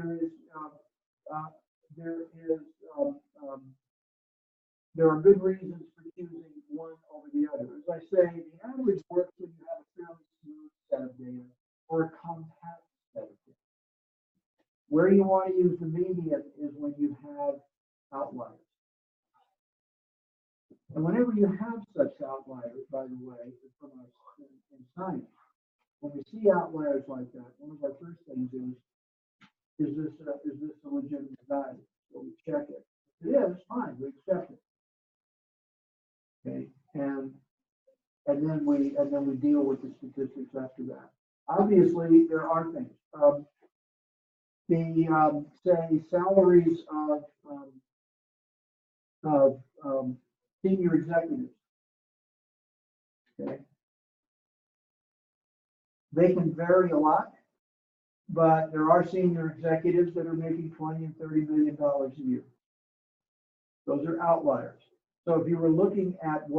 there are good reasons for choosing one over the other. As I say, the average works when you have a fairly smooth set of data or a compact set of data. Where you want to use the median is when you have outliers. And whenever you have such outliers, by the way, from us in science, when we see outliers like that, one of our first things is this a legitimate value? So we check it. If it is, fine, we accept it. Okay, and then we deal with the statistics after that. Obviously, there are things. Say salaries of senior executives. Okay, they can vary a lot, but there are senior executives that are making $20 and $30 million a year. Those are outliers. So if you were looking at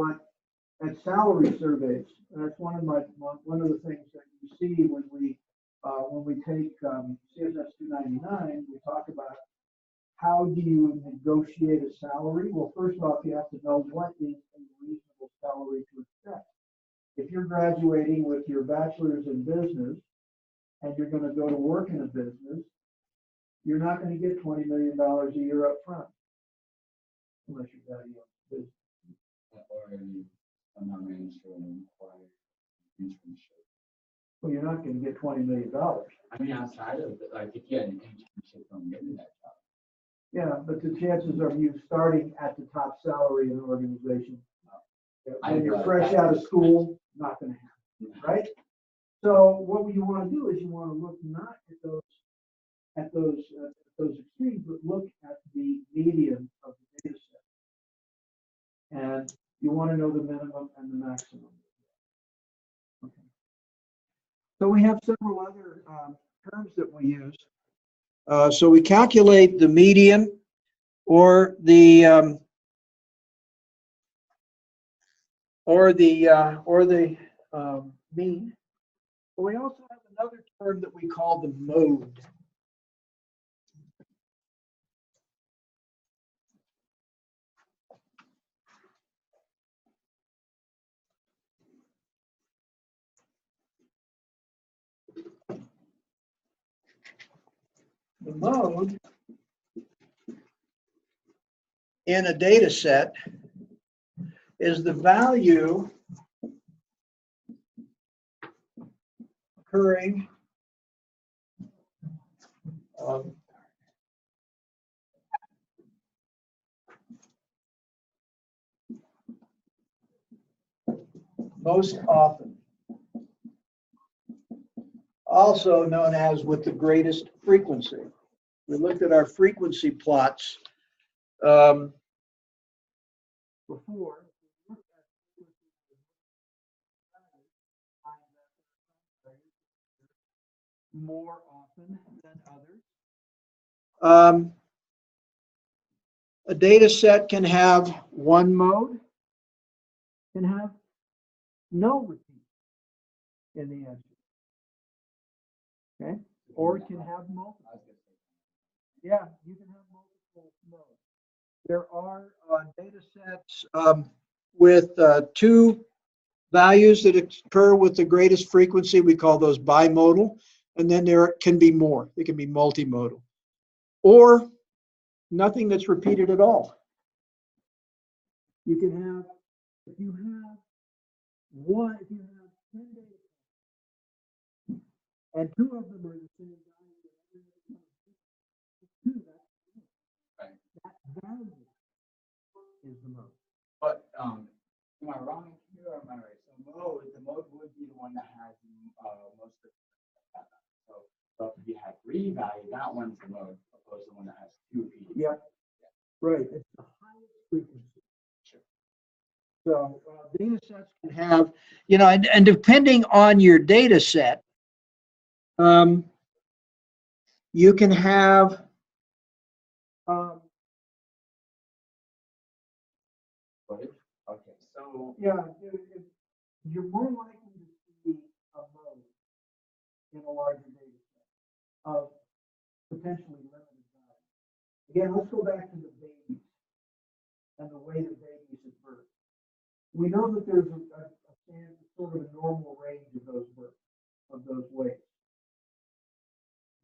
salary surveys, that's one of the things that you see when we take CSS 299. We talk about how do you negotiate a salary. Well, first off, you have to know what is a reasonable salary to accept. If you're graduating with your bachelor's in business and you're going to go to work in a business, you're not going to get $20 million a year up front unless you've got a young business. Well, you're not going to get $20 million. I mean, outside of like if you had an internship from getting that job. Yeah, but the chances of you starting at the top salary in an organization, when you're fresh out of school, not going to happen, right? So what you want to do is you want to look not at those extremes, but look at the median of the data set, and you want to know the minimum and the maximum. Okay. So we have several other terms that we use. So we calculate the median or the mean. But we also have another term that we call the mode. The mode in a data set is the value occurring most often, also known as with the greatest frequency. We looked at our frequency plots before. More often than others. A data set can have one mode, can have no repeat in the answer. Okay, or it can have multiple. Yeah, you can have multiple modes. There are data sets with values that occur with the greatest frequency, we call those bimodal. And then there can be more. It can be multimodal. Or nothing that's repeated at all. You can have, if you have 10 data points, and 2 of them are the same value, Right. that value is the mode. But am I wrong here or am I right? So the mode would be the one that has most of the so if you have 3 value, that one's the mode, opposed to the one that has 2 repeated. Yeah, right. It's the highest frequency. Sure. So data sets can have, and depending on your data set, you can have Okay, so you're more likely to see a mode in a larger data set of potentially limited value. Again, let's go back to the babies and the way the babies at birth. We know that there's a sort of a normal range of those births, of those weights.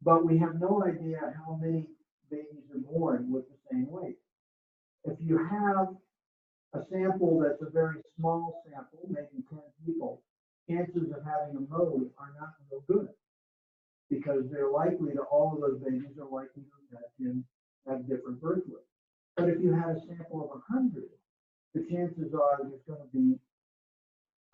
But we have no idea how many babies are born with the same weight. If you have a sample that's a very small sample, maybe 10 people, chances of having a mode are not so good because they're likely to, all of those babies are likely to have different birth weights. But if you had a sample of 100, the chances are there's going to be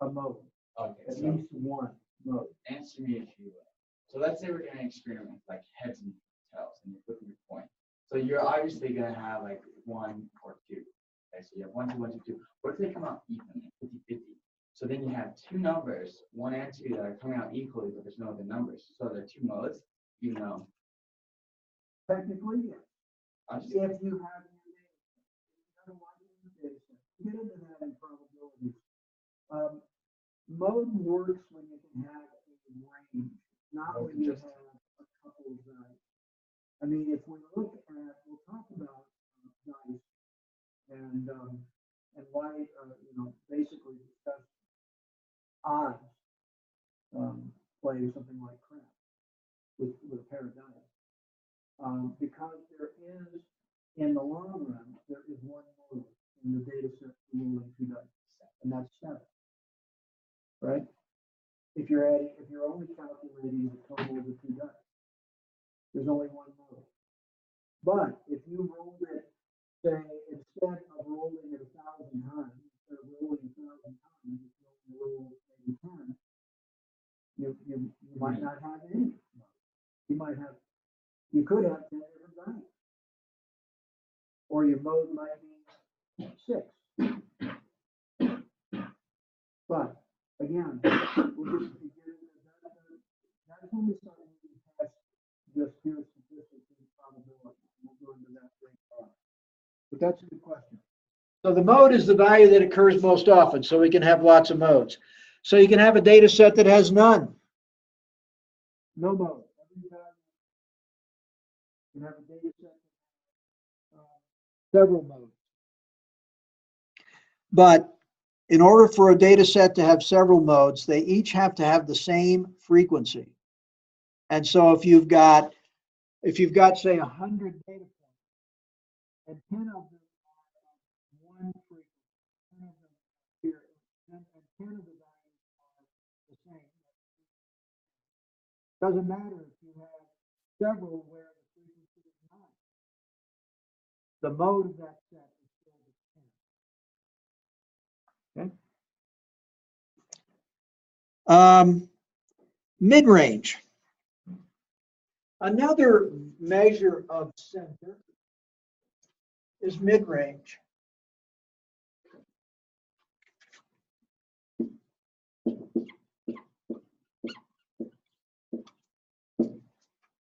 a mode, okay, at so least one mode. answer me if you will. So let's say we're going to experiment with like heads and tails, and you're flipping your coin. So you're obviously going to have like 1 or 2. Okay, so you have 1, 2, 1, 2, 2. What if they come out evenly, 50-50? So then you have 2 numbers, 1 and 2, that are coming out equally, but there's no other numbers. So there are 2 modes, even though. Technically, yes. If you have your data, get into that in probabilities. Mode works when you can have a range, not when you have a couple of values. I mean, if we look at, we'll talk about dice and why, basically discuss odds, play something like crap with a pair of dice. Because there is, in the long run, there is one mode in the data set for rolling 2 dice, and that's 7. Right? If you're only calculating the total of the 2 dice, there's only one mode. But if you roll it, say, instead of rolling it 1,000 times, instead of rolling 1,000 times, if you only roll maybe 10, you might not have any. You could have 10 different dice. Or your mode might be 6. But again, we'll just that's only something we can test just pure statistics and probability. We'll go into that later on. But that's a good question. So the mode is the value that occurs most often, so we can have lots of modes. So you can have a data set that has none. No mode. You can have a data set that has several modes. But in order for a data set to have several modes, they each have to have the same frequency. And so if you've got say 100 data points, and 10 of them are one frequency, 10 of them here, and 10 of the values are the same. Doesn't matter if you have several where the frequency is 9. The mode of that set is still the 10. Okay. Mid-range. Another measure of center is mid-range.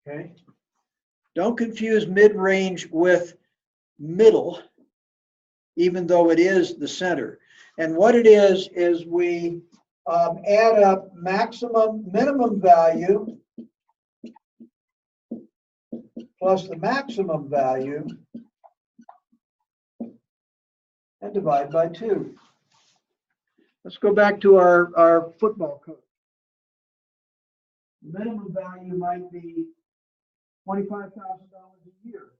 Okay. Don't confuse mid-range with middle, even though it is the center. And what it is we add up minimum value plus the maximum value and divide by 2. let's go back to our football coach. Minimum value might be $25,000 a year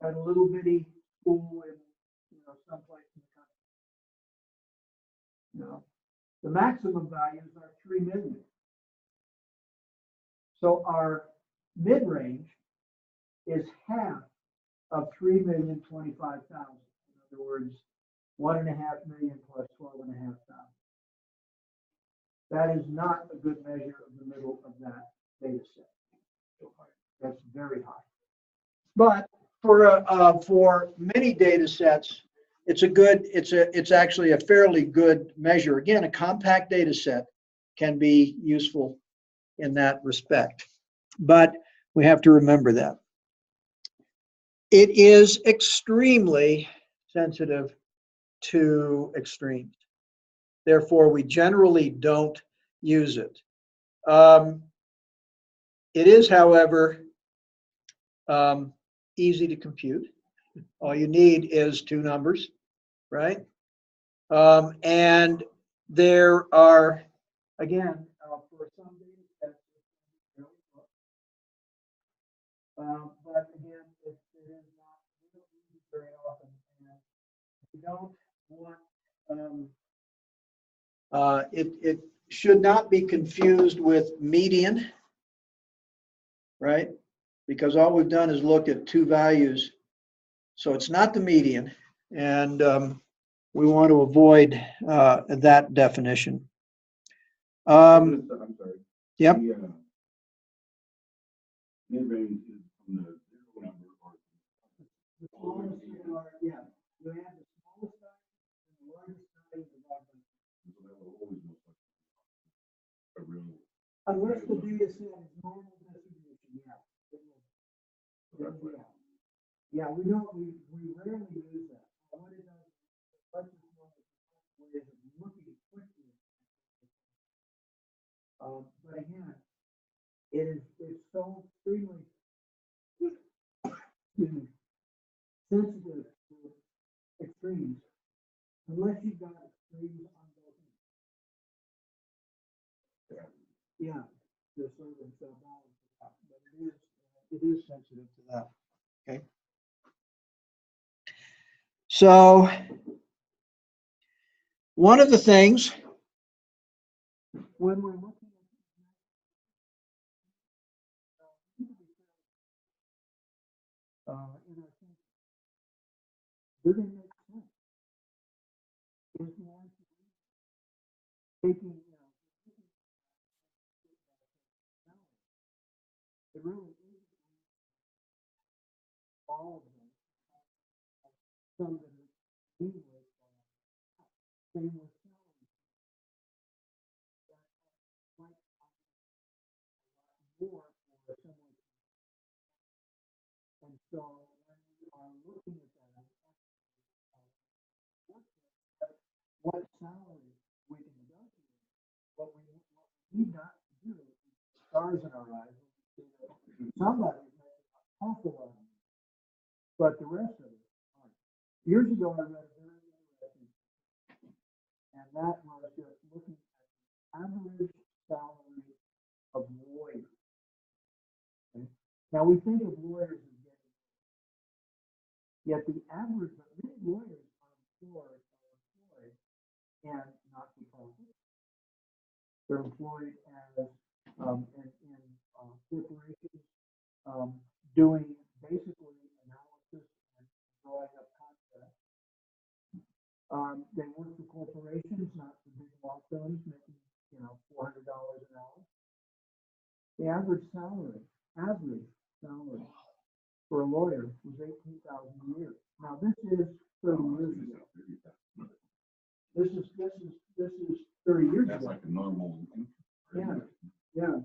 at a little bitty school in, someplace in the country. The maximum values are $3 million. So our mid-range is half of $3,025,000. In other words, $1.5 million plus $12,500. That is not a good measure of the middle of that data set. That's very high. But for many data sets, it's actually a fairly good measure. Again, a compact data set can be useful in that respect. But we have to remember that. It is extremely sensitive to extremes. Therefore, we generally don't use it. It is, however, easy to compute. All you need is two numbers, right? And there are, again, for some data sets, but again, it is not, we don't use it very often, and we don't want, it should not be confused with median, right? Because all we've done is look at two values. So it's not the median, and we want to avoid that definition. I'm sorry. Yep. The, mid-range is from the zero number or. The smallest are, yeah, you have the smallest value and the largest value divided by. So that will always look like a real. Unless the data set is normal distribution, yeah. It will. So that's right. Yeah, we rarely use that. What it does, lets us know the ways of looking quickly. But again, it's so extremely sensitive to extremes, unless you've got extremes on both ends. Yeah, there's sort of a balance of that, but it is sensitive to that. Okay. So one of the things when we're looking at in our thinking, does it make sense? Is the answer taking, it really is all of them. Some that are meaningless, same with salary. That might more for someone. And so when we are looking at that, what salary we can negotiate, what we need not to do is stars in our eyes. Somebody makes an awful lot of money, but the rest of it aren't. Years ago, I read a very interesting, and that was just looking at the average salary of lawyers. Okay? Now we think of lawyers as getting, yet the average, but many lawyers are employed and not for profit. They're employed as in corporations, doing basically analysis and drawing up contracts. They work for corporations, not for big law firms, making $400 an hour. The average salary for a lawyer was $18,000 a year. Now this is 30 years ago. This is 30 years That's ago. like a normal. Yeah.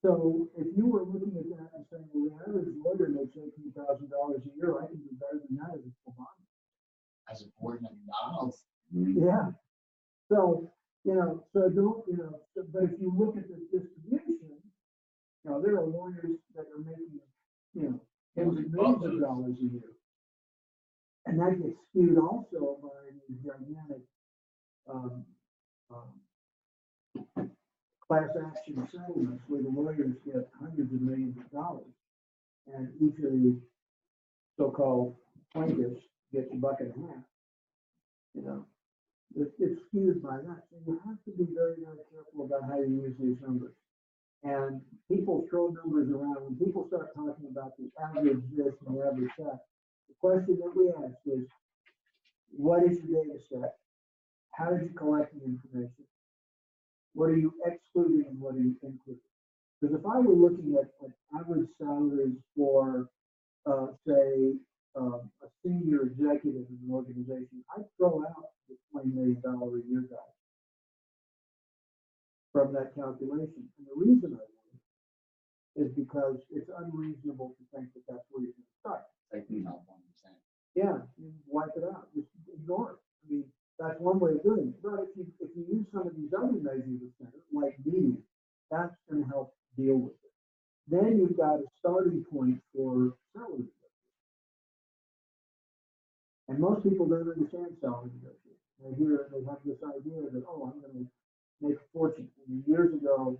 So if you were looking at that and saying, well, the average lawyer makes $18,000 a year, I can do better than that as a Obama. As a board McDonald's. Yeah. So, so don't, but if you look at the distribution, there are lawyers that are making, tens of millions of dollars a year. And that gets skewed also by the gigantic um, class action settlements where the lawyers get hundreds of millions of dollars, and each of the so-called plaintiffs gets a buck and a half. You know, it's skewed by that. So you have to be very, very careful about how you use these numbers. And people throw numbers around. When people start talking about the average this and the average that, the question that we ask is, what is your data set? How did you collect the information? What are you excluding and what are you including? Because if I were looking at average salaries for, say, a senior executive in an organization, I'd throw out the $20 million a year guy from that calculation. And the reason I would is because it's unreasonable to think that that's where you're going to start. Like, not 1%. Yeah, you wipe it out, just ignore it. I mean, that's one way of doing it. But if you use some of these other measures of center, like median, that's going to help deal with it. Then you've got a starting point for salary negotiation. And most people don't understand salary negotiation. They have this idea that, oh, I'm going to make a fortune. And years ago,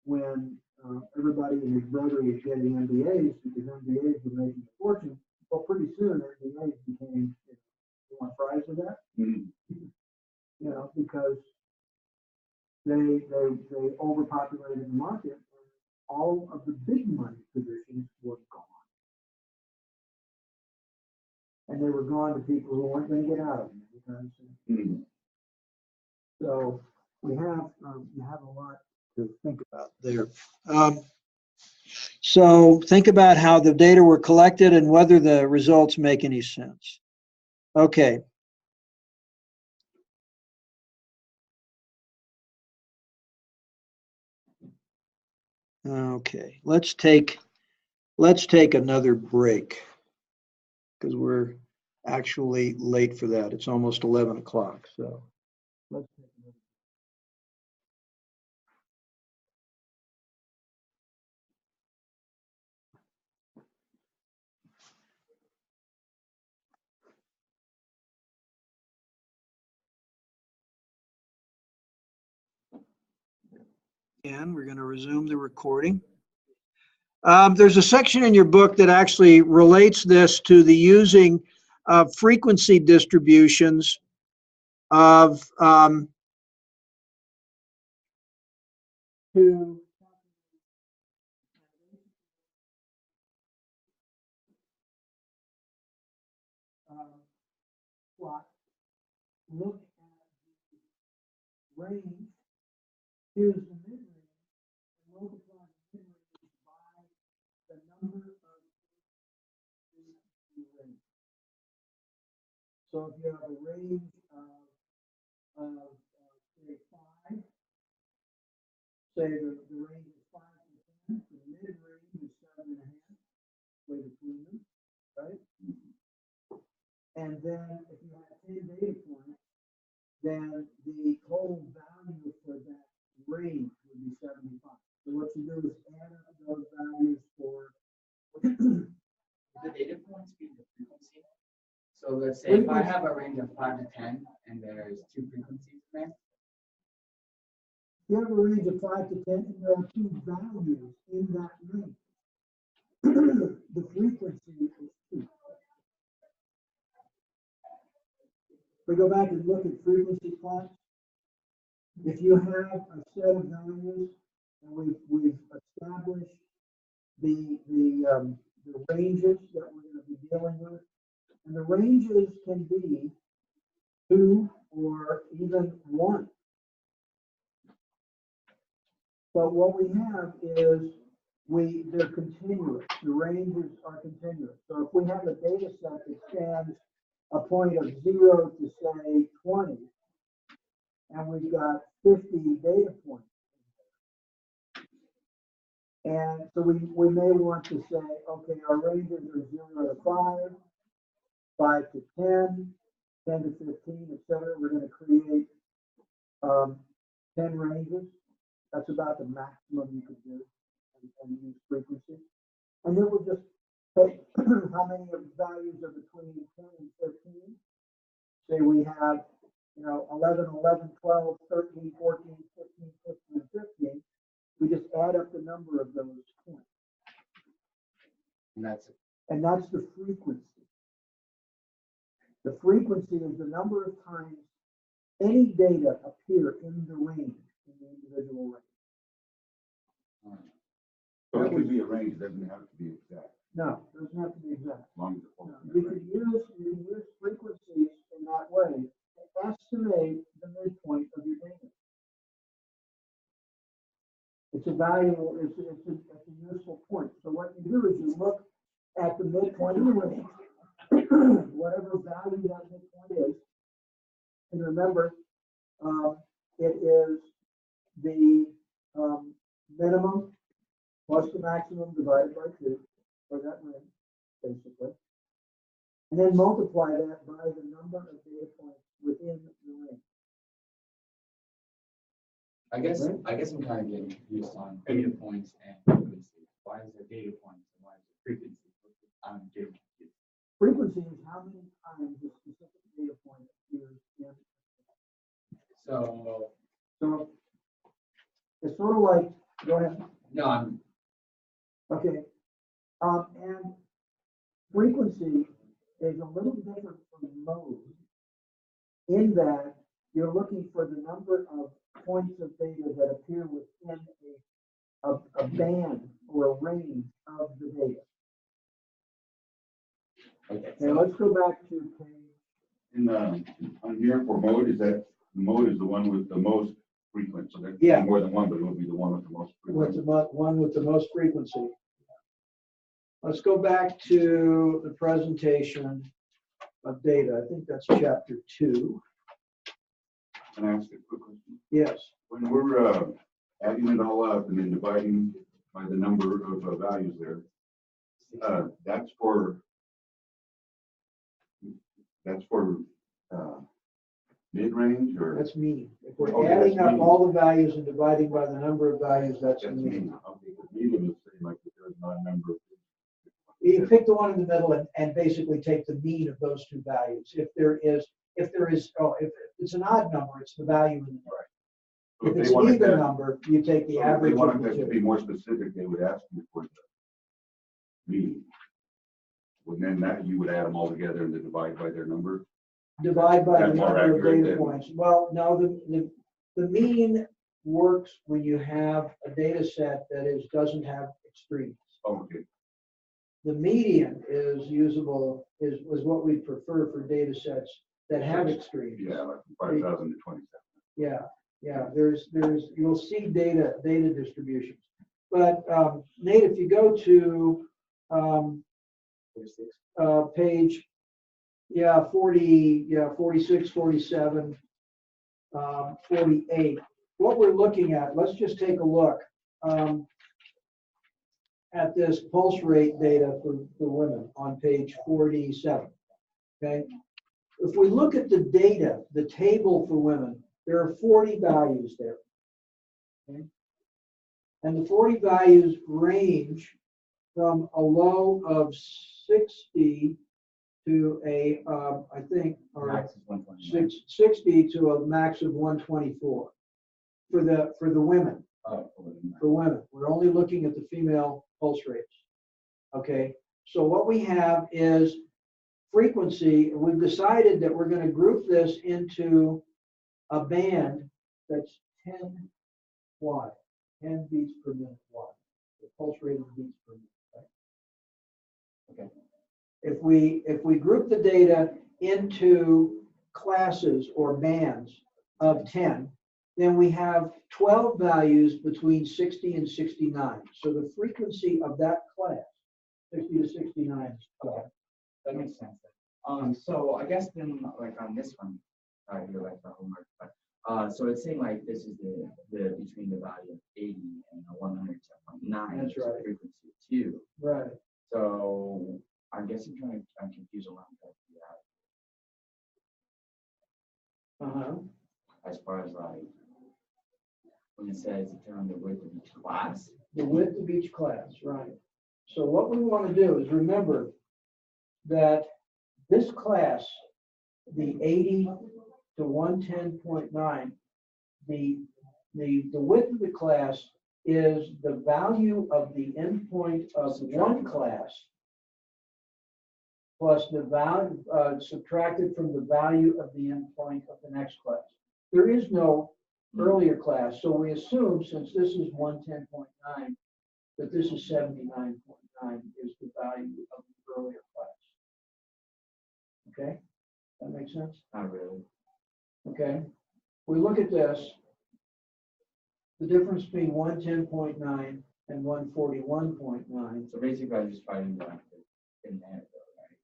when everybody and his brother was getting MBAs because MBAs were making a fortune, well, pretty soon MBAs became, you want fries with that? Mhm. You know, because they overpopulated the market, and all of the big money positions were gone. And they were gone to people who weren't going to get out of them anytime soon. Mhm. So you have a lot to think about there. So think about how the data were collected and whether the results make any sense. Okay. Okay, let's take another break because we're actually late for that. It's almost 11 o'clock, so let's take another. And we're going to resume the recording. There's a section in your book that actually relates this to the using of frequency distributions of to plot, look at the range, here's the mid-range, and multiply the mid-range by the number of the range. So if you have a range of say 5, say the range is 5 to 10, the mid-range is 7.5, way between them, right? And then if you have 10 data points, then the total value for that range would be 75. So what you do is add up those values for The data points be the frequency. So let's say if I have a range of 5 to 10 and there's 2 frequencies in there. you have a range of 5 to 10, and there are 2 values in that range. The frequency is 2. We go back and look at frequency plots. If you have a set of values, and we've established the ranges that we're going to be dealing with, and the ranges can be 2 or even 1. But what we have is they're continuous. The ranges are continuous. So if we have a data set that stands a point of 0 to say 20, and we've got 50 data points. And so we may want to say, okay, our ranges are 0 to 5, 5 to 10, 10 to 15, etc. We're going to create 10 ranges. That's about the maximum you could do and use frequency. And then we'll just take how many of the values are between 10 and 15. Say we have 11, 11, 12, 13, 14, 15, 15, 15. We just add up the number of those points. And that's And that's the frequency. The frequency is the number of times any data appear in the range, in the individual range. So it could be a range, it doesn't have to be exact, No, it doesn't have to be exact. as long as it falls No, in you that can range. use frequencies in that way to estimate the midpoint of your data. It's a valuable, it's a useful point. So what you do is you look at the midpoint of the range, whatever value that midpoint is. And remember, it is the minimum plus the maximum divided by 2 for that range, basically. And then multiply that by the number of data points within the range. I guess I'm kind of getting confused on data points and frequency. Why is there data points and why is there frequency? I'm getting confused. Frequency is how many times a specific data point appears in. So So it's sort of like, go ahead. no, I'm Okay. And frequency is a little different from mode in that you're looking for the number of points of data that appear within a band or a range of the data. okay. Okay, let's go back to page. On here for mode, is that, mode is the one with the most frequent, so there's Yeah. more than one, but it would be the one with the most What's frequent. one with the most frequency? Let's go back to the presentation of data. I think that's chapter 2. Can I ask a quick question? Yes. When we're adding it all up and then dividing by the number of values there, that's for mid-range or? That's mean. If we're Okay, adding that's up mean. all the values and dividing by the number of values, that's That's mean. mean. Okay, because median is saying like if there's not a number of. You pick the one in the middle and basically take the mean of those two values. If it's an odd number, it's the value in the number. So If they it's an wanted even that- number, you take the so if average they of wanted the that to be two. more specific, they would ask you for the mean. Well, then that you would add them all together and then divide by their number. Divide by the That's more number of accurate data than- points. Well, no, the mean works when you have a data set that doesn't have extremes. Oh, okay. The median is usable, is what we prefer for data sets that have extremes. Yeah, like 5,000 to 27. Yeah, you'll see data distributions. But Nate, if you go to page 46, 47, 48. What we're looking at, let's just take a look at this pulse rate data for women on page 47. Okay, if we look at the data, the table for women, there are 40 values there. Okay, and the 40 values range from a low of 60 to a, I think, or Max is 129. 60 to a max of 124 for the women. Oh, For women, we're only looking at the female pulse rates. Okay, so what we have is frequency. We've decided that we're going to group this into a band that's 10 wide, 10 beats per minute wide. The pulse rate is beats per minute. Right? Okay. If we group the data into classes or bands of 10, then we have 12 values between 60 and 69. So the frequency of that class, 60 to 69, is 12. That makes sense. So I guess then, like on this one, you're like the homework, but so it's saying like this is the between the value of 80 and 107.9. That's right. Frequency 2. Right. So I guess I'm confused around that. Uh-huh. As far as like when it says determine the width of each class. The width of each class, right. So what we want to do is remember that this class, the 80 to 110.9, the width of the class is the value of the endpoint of one class plus the value subtracted from the value of the endpoint of the next class. There is no earlier class, so we assume since this is 110.9 that this is 79.9 is the value of the earlier class. Okay, that makes sense? Not really. Okay, we look at this. The difference between 110.9 and 141.9, So basically, I just find that in there, though, right?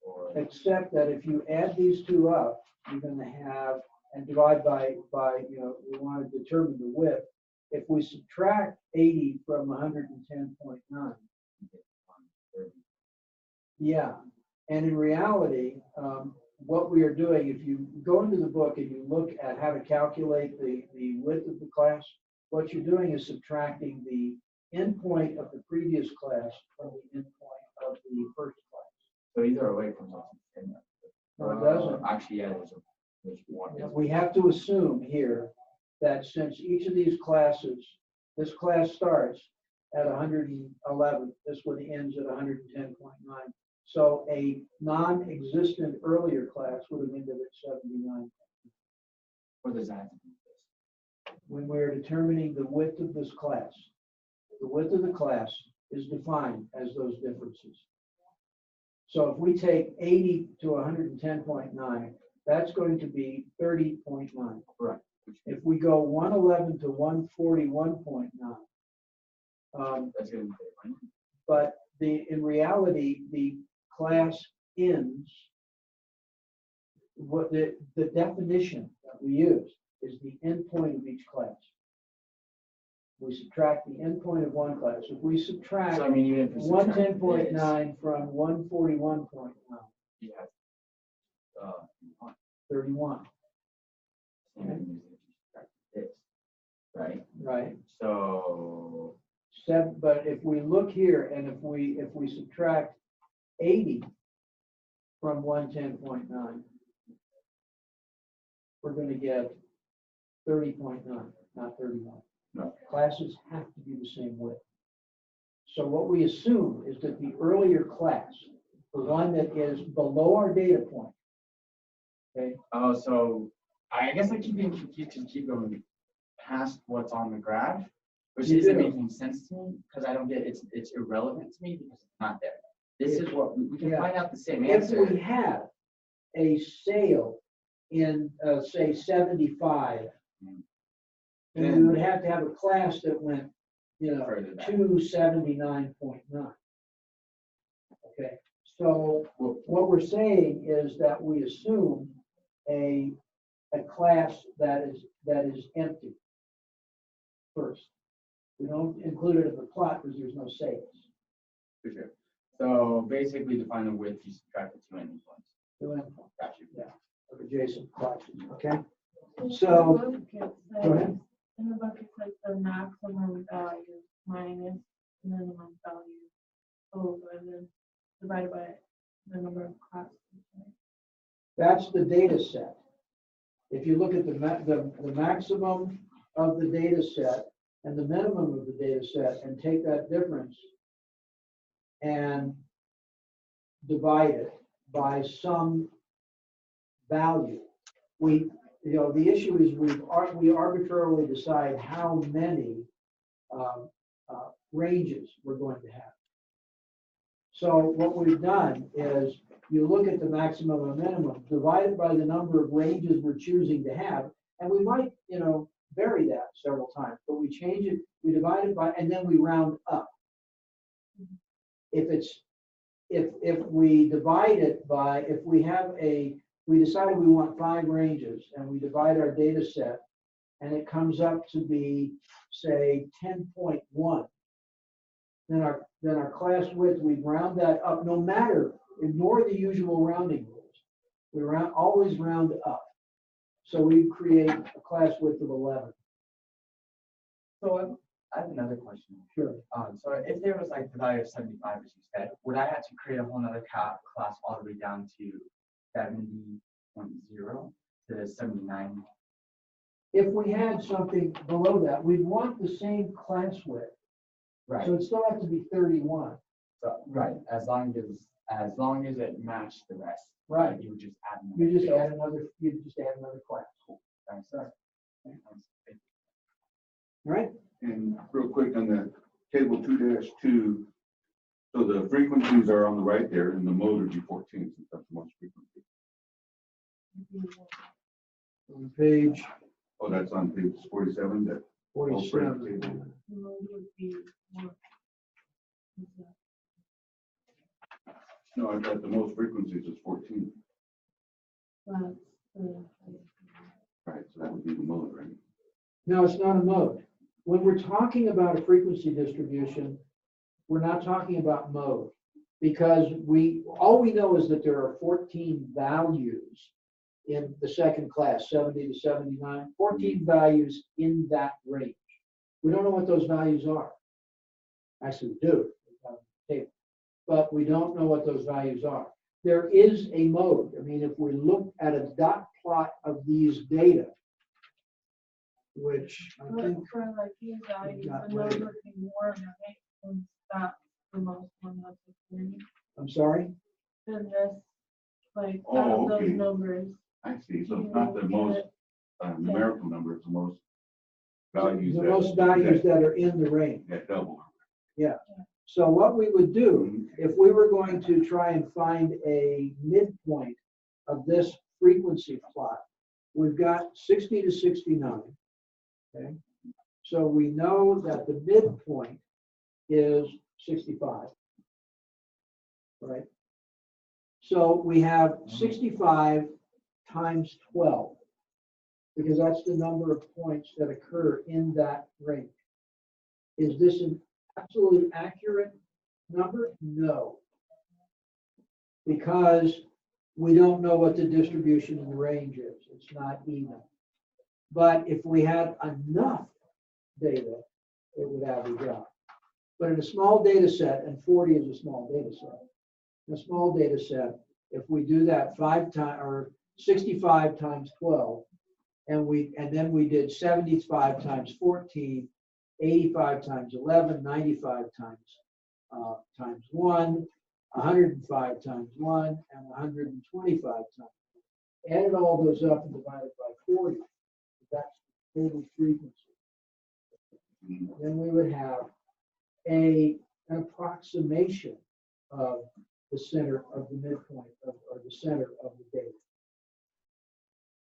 Or, except that if you add these two up, you're going to have, and divide by we want to determine the width. If we subtract 80 from 110.9, yeah, and in reality, what we are doing, if you go into the book and you look at how to calculate the width of the class, what you're doing is subtracting the endpoint of the previous class from the endpoint of the first class. so either away from something. No, it doesn't. Actually, yeah, there's one. We have to assume here that since each of these classes, this class starts at 111, this one ends at 110.9. So a non-existent earlier class would have ended at 79. What does that have to do with this? When we're determining the width of this class, the width of the class is defined as those differences. So if we take 80 to 110.9, that's going to be 30.9. Correct. If we go 111 to 141.9, That's going to be fine. but in reality, the class ends, what the definition that we use is the endpoint of each class. We subtract the endpoint of one class. If we subtract So I mean, even if we subtract 110.9 from 141.9, this, you have 31, same as if you subtract this, right? right? So But if we look here and if we subtract 80 from 110.9, we're going to get 30.9, not 31. no. Classes have to be the same width. So what we assume is that the earlier class, the one that is below our data point, okay, Oh, so I guess I keep being confused to keep going past what's on the graph, which You isn't do. making sense to me because I don't get it's irrelevant to me because it's not there. This is what we can Yeah. find out the same if answer. we have a sale in, say, 75, then we would have to have a class that went, Further back. to 79.9. Okay, so what we're saying is that we assume a class that is empty first. We don't include it in the plot because there's no sales. For sure. So basically, to find the width, you subtract the two ending points. Two endpoints Got you. of adjacent classes. Okay, In So, the book, it go ahead. says- In the book, it says the maximum value minus minimum value over, and then divided by the number of classes. That's the data set. If you look at the maximum of the data set and the minimum of the data set and take that difference and divide it by some value, the issue is we arbitrarily decide how many ranges we're going to have. So what we've done is you look at the maximum and minimum, divide it by the number of ranges we're choosing to have, and we might, vary that several times, but we change it, we divide it by, and then we round up. If we divide it by, if we decide we want 5 ranges and we divide our data set and it comes up to be, say, 10.1, then our class width, we round that up, ignore the usual rounding rules. We always round up. So we create a class width of 11. So I have another question. Sure. So if there was like the value of 75, as you said, would I have to create a whole nother class all the way down to 70.0 to the 79. If we had something below that, we'd want the same class width. Right. So it still has to be 31. So, right. As long as it matched the rest. Right. You would just add. You just add another class. Thanks, sir. All right? And real quick on the table 2-2, so the frequencies are on the right there, and the mode would be 14, since that's the most frequency. On page Oh, that's on page 47, that. 47. The mode would be more. No, I thought the most frequencies is 14. That's the. Right, so that would be the mode, right? No, it's not a mode. When we're talking about a frequency distribution, we're not talking about mode, because all we know is that there are 14 values in the second class, 70 to 79, 14 values in that range. We don't know what those values are. Actually, we do, but we don't know what those values are. There is a mode. I mean, if we look at a dot plot of these data, which I think, But for like these values, got the mode later. would be more, right? And that's the most one that's experience. I'm sorry, Than this, like, Oh, out of those okay. numbers. I see, so it's not the most numerical number, it's the most values. the that- most values that are in the range. That double. So what we would do, if we were going to try and find a midpoint of this frequency plot, we've got 60 to 69. Okay, so we know that the midpoint is 65. Right? So we have 65 times 12, because that's the number of points that occur in that range. Is this an absolutely accurate number? No. Because we don't know what the distribution in the range is. It's not even. But if we had enough data, it would average out. But in a small data set, and 40 is a small data set, in a small data set, if we do that 5 times or 65 times 12, and then we did 75 times 14, 85 times 11, 95 times 1, 105 times 1, and 125 times. Added all those up and divided by 40. That's the total frequency. Then we would have an approximation of the center of the midpoint or the center of the data.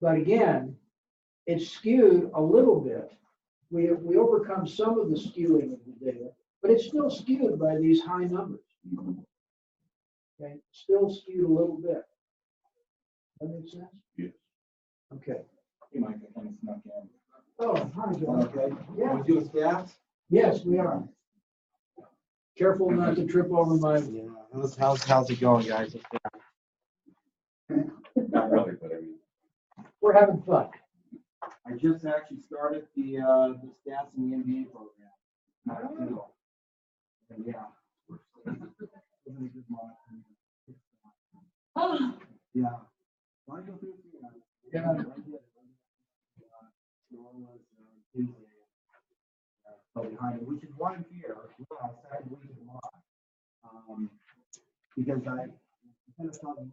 But again, it's skewed a little bit. We overcome some of the skewing of the data, but it's still skewed by these high numbers. Okay, still skewed a little bit. That makes sense? Yes. Okay. Hey, Mike, I kind of snuck in. Oh, hi, John. Okay. Yeah. We doing stats? Yes, we are. Careful not to trip over my. Yeah. How's it going, guys? Not really, but I mean. We're having fun. I just actually started the stats in the MBA program. And yeah. Yeah. Why go through Yeah. Behind it, which is why I'm here. Second week of July. Because I kind of thought when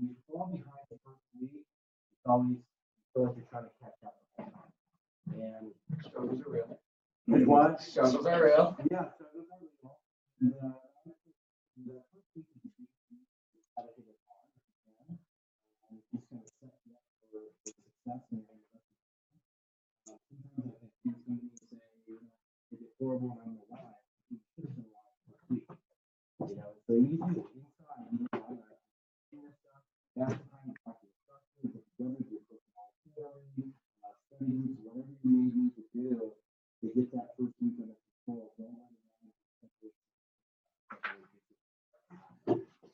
you fall behind the first week, it's always feel like you're trying to catch up. And struggles are real. What? Struggles are real. Yeah, struggles are real. And, the first week you gotta hit it hard if you can. And it's gonna set you up for success. And sometimes I think somebody say, is it horrible and I'm alive? You should have been alive for a week. You know, so you need to do it inside. You need to do that. That's the time to talk to your instructors, your brothers, your personality, study groups, whatever you may need to do to get that first week under control. Don't let it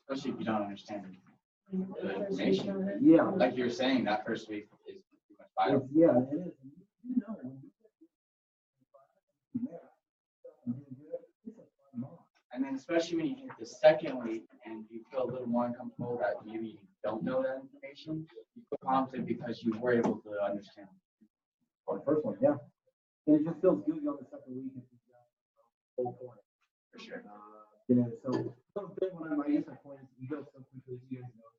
Especially if you don't understand. Information. Yeah. Like you were saying, that first week is pretty much vital. Yeah, it is. You know, when you get there, it's a fun month. And then especially when you hit the second week and you feel a little more uncomfortable that maybe you don't know that information, you feel confident because you were able to understand. On the first one, yeah. And it just feels good on the second week if you've got the whole point. For sure. You know, so I guess my point is we go so quickly, you guys know.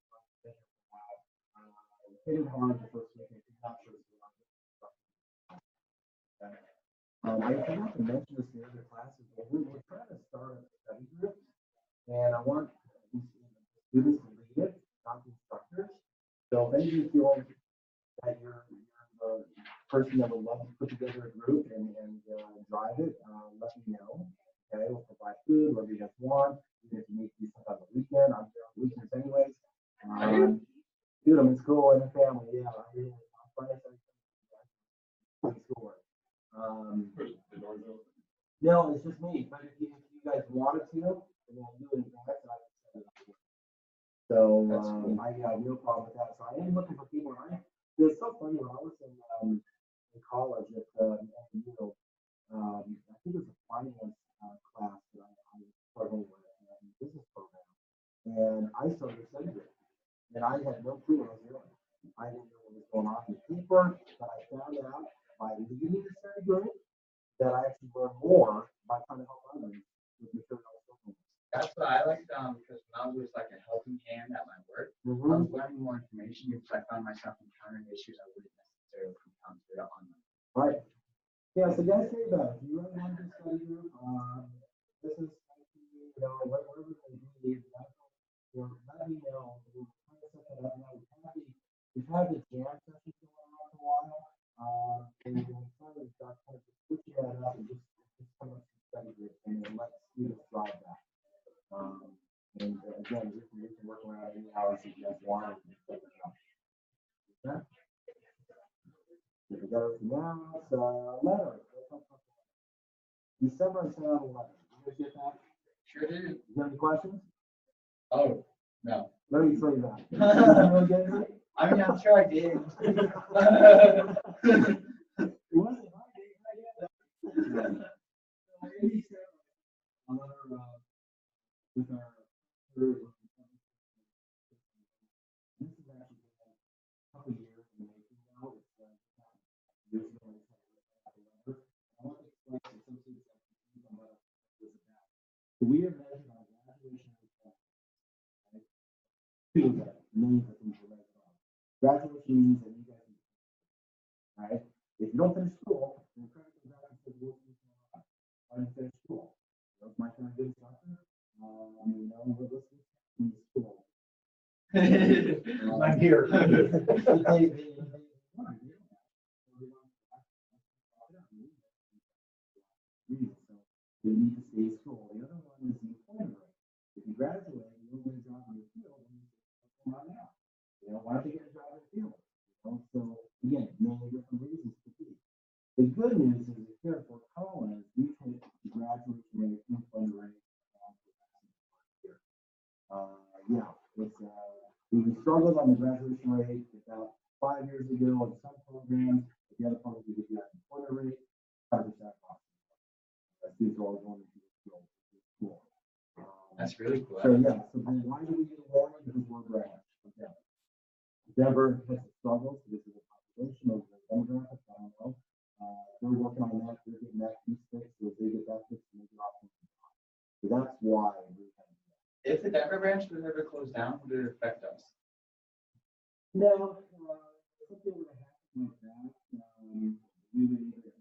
Hitting hard the first week, I'm not sure it's I forgot to mention this in the other classes, but we're trying to start a study group, and I want these students to lead it, not the instructors. So if any of you feel that you're the person that would love to put together a group and drive it, let me know. Okay, we'll provide food, whatever you guys want. Even if you need to do something on the weekend, I'm here on weekends anyways. Dude, I'm in school and a family, yeah. I'm Friday, Saturday, schoolwork. No, it's just me. But if you guys wanted to, and then do it in advance, I can set it up. So I have no problem with that. So I am looking for people. It's so funny when I was in college at I think it was a finance class that I was struggling with, business program, and I started a study group. And I had no clue what I was doing. I didn't know what was going on in the paper, but I found out by leading the study group that I actually learned more by trying to help others with material I was working with. That's what I liked because when I was like a helping hand at my work, I was learning more information because I found myself encountering issues I wouldn't necessarily encounter online. Right. Yeah, so guys, say about it. If you really want to do a study group, this is, whatever it may be, let me know. We've had the jam session going on for a while, and we're trying to start kind of switching that up and just come up with study groups and then let students drive that. And again, we can work around any hours that you guys want. Okay. If we go now, it's letter. December and Saturday 11. You guys get that? Sure do. You have any questions? Oh, no. Let me tell you that. I mean, I'm sure I did. It wasn't hard. With our this is actually a couple years in the making now. Years ago, I want to explain some things about this about. So we are measured on graduation rate. Two of them, millions of things are measured on. Graduation means that you guys, all right? If you don't finish school, then credit comes out and says, why didn't you finish school? That's my kind of good instructor. We're listening to school. I'm here. They need to stay in school. The other one is the employment rate. If you graduate, you don't get a job in the field, come on now. Why don't you get a job in the field? So again, many different reasons to be. The good news is that here at Fort Collins, we've hit the graduation rate, employment rate. We struggled on the graduation rate about 5 years ago in some programs. The other programs we did the employment rate, 5% off. Students are always going to school. That's really cool. So then why do we get a warning? Because we're branch. Okay. Denver has struggled. This is a population of the demographics. I don't know. They're working on that. They're getting that piece fixed. So if they get that fixed, they get off. So that's why we have. If the Denver branch was ever closed down, would it affect us? No, something would have happened like that. We would either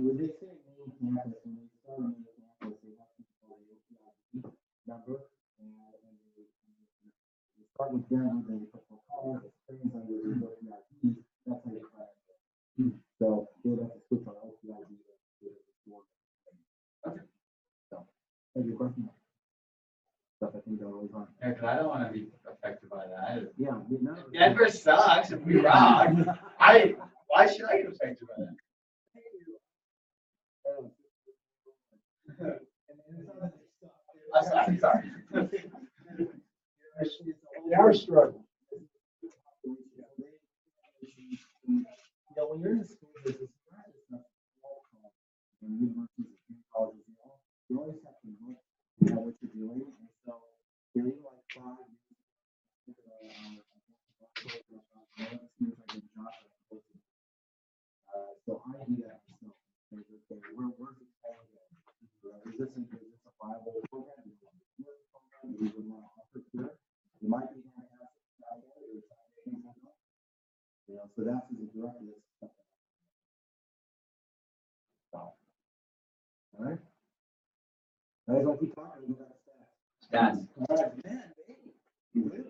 when they say main campus, when they start on main campus, they have to call the OPID number, and they start with them, then they put the calls, the screens under the OPID, that's how you class it. So they have to switch on OPID to the store. Okay. So, have your question? Stuff I think they're always on. Yeah, because I don't want to be affected by that. Yeah, Denver sucks if we rock. Why should I get affected by that? I'm sorry. Our struggle. When you're in the school business, universities and colleges, doing. And so, you know, even like 5 so I do that myself. Where's the plan? Is this a viable program? Is it a lot of effort here? It might be fantastic out there, or it's not. You know, so that's as a director. All right. Guys, I'll keep talking. We got Stats. all right, man, baby.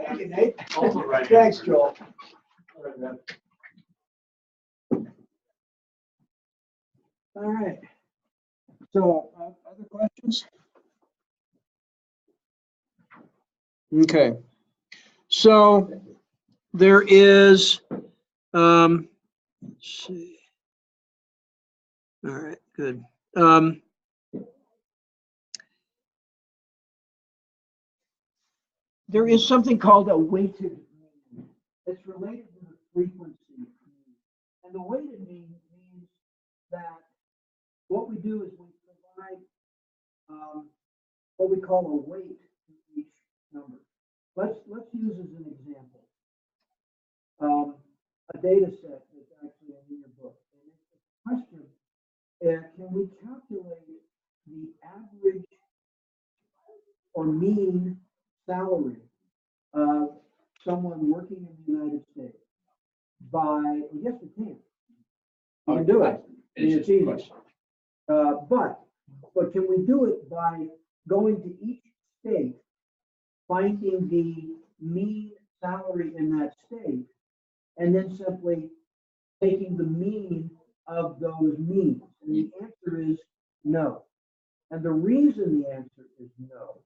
Thank you, Nate. Also right. Thanks, Joel. All right. So, other questions? Okay. So there is, let's see. All right, good. There is something called a weighted mean. It's related to the frequency mean. And the weighted mean means that what we do is we provide what we call a weight to each number. Let's use as an example a data set that's actually in your book. And it's a question: can we calculate the average or mean salary of someone working in the United States by? Well, yes, we can. We can do it. It's easy. But can we do it by going to each state, finding the mean salary in that state, and then simply taking the mean of those means? And the answer is no. And the reason the answer is no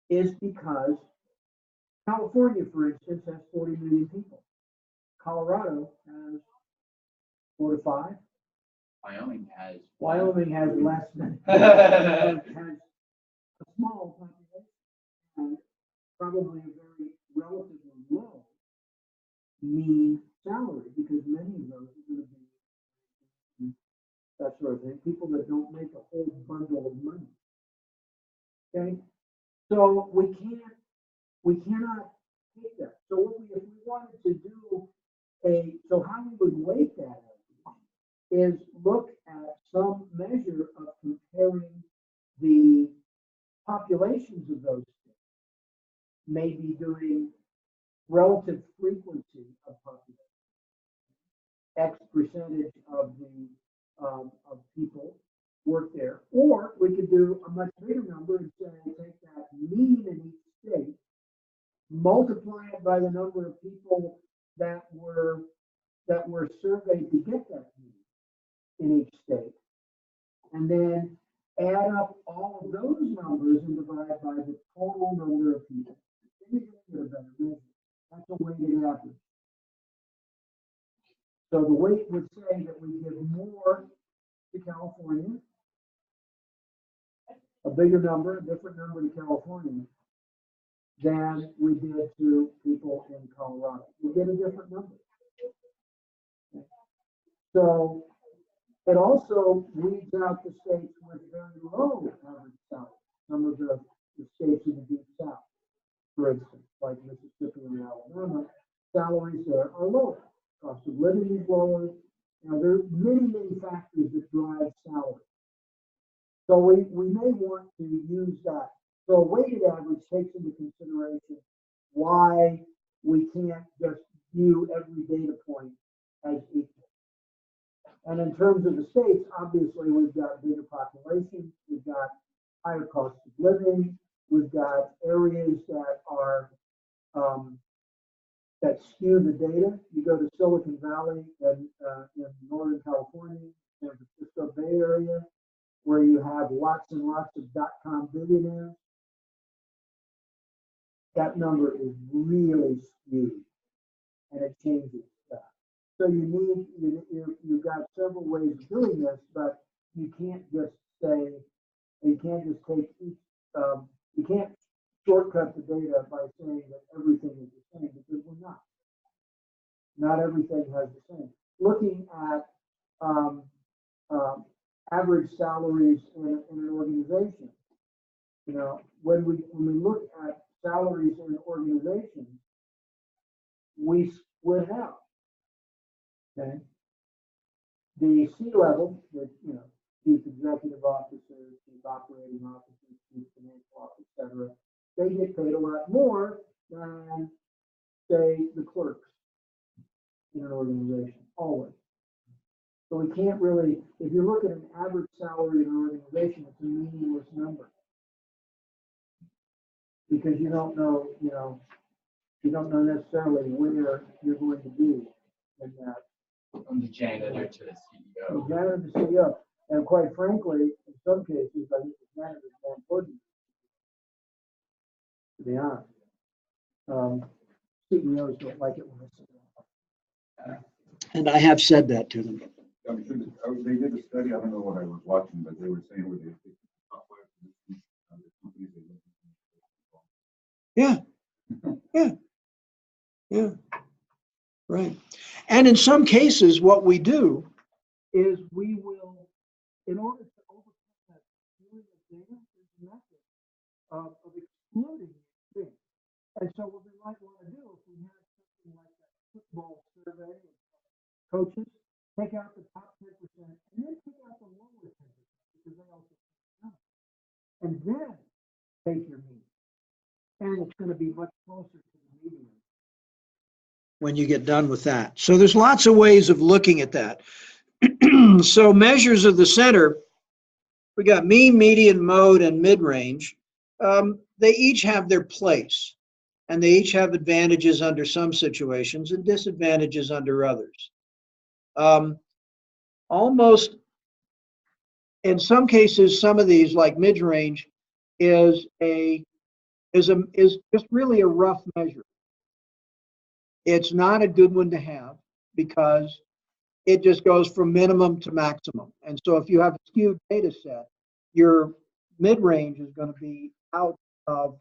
is because California, for instance, has 40 million people. Colorado has 4 to 5. Wyoming has. Wyoming has less than, has a small population and probably a very relatively low mean salary, because many of those are going to be that sort of thing, people that don't make a whole bundle of money. Okay, so we cannot take that. So if we wanted to do so how we would weight that is look at some measure of comparing the populations of those states, maybe doing relative frequency of population, X percentage of the of people work there, or we could do a much bigger number and say take that mean in each state, multiply it by the number of people that were surveyed to get that mean in each state, and then add up all of those numbers and divide by the total number of people. Then you're going to get a better measure. That's a weighted average. So the weight would say that we give more to California, a bigger number, a different number to California than we did to people in Colorado. We get a different number. So it also weeds out the states with very low average salary. Some of the states in the Deep South, for instance, like Mississippi and Alabama, salaries there are lower. Cost of living is lower. You know, there are many factors that drive salary. So we may want to use that. So a weighted average takes into consideration why we can't just view every data point as equal. And in terms of the states, obviously we've got bigger populations, we've got higher costs of living, we've got areas that are that skew the data. You go to Silicon Valley and in Northern California, San Francisco Bay Area, where you have lots and lots of .com billionaires. That number is really skewed, and it changes that. So you've got several ways of doing this, but you can't just say, you can't just take each, you can't shortcut the data by saying that everything is the same, because we're not. Not everything has the same. Looking at average salaries in an organization, You know, when we look at salaries in organizations, we split out. Okay. The C-level, the, you know, chief executive officer, chief operating officer, chief financial officer, et cetera, they get paid a lot more than, say, the clerks in an organization, always. So we can't really, if you look at an average salary in an organization, it's a meaningless number. Because you don't know, you don't know necessarily where you're going to be in that. From the janitor to the The CEO. janitor to CEO, and quite frankly, in some cases, I think the janitor is more important. To be honest, CEOs don't like it when I say that. And I have said that to them. I'm sure that, they did a study, I don't know what I was watching, but they were saying where they picked the top 5 positions, the companies they looked at. Yeah, right. And in some cases, what we do is we will, in order to overcome that feeling of data, there's a method of excluding things. And so what we might want to do, if we have something like that football survey of coaches, take out the top 10% and then take out the lower 10% because they also count. And then take your mean. And it's going to be much closer to the median when you get done with that. So there's lots of ways of looking at that. So measures of the center, we got mean, median, mode, and mid-range. They each have their place, and they each have advantages under some situations and disadvantages under others. Almost, in some cases, some of these, like mid-range, is just really a rough measure. It's not a good one to have because it just goes from minimum to maximum. And so if you have a skewed data set, your mid-range is going to be out of,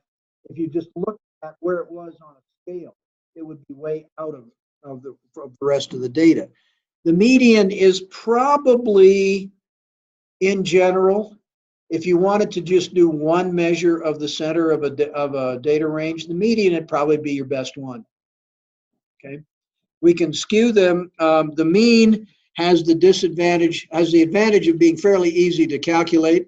if you just look at where it was on a scale, it would be way out of the rest of the data. The median is probably, in general, if you wanted to just do one measure of the center of a data range, the median would probably be your best one. Okay, we can skew them. The mean has the advantage of being fairly easy to calculate,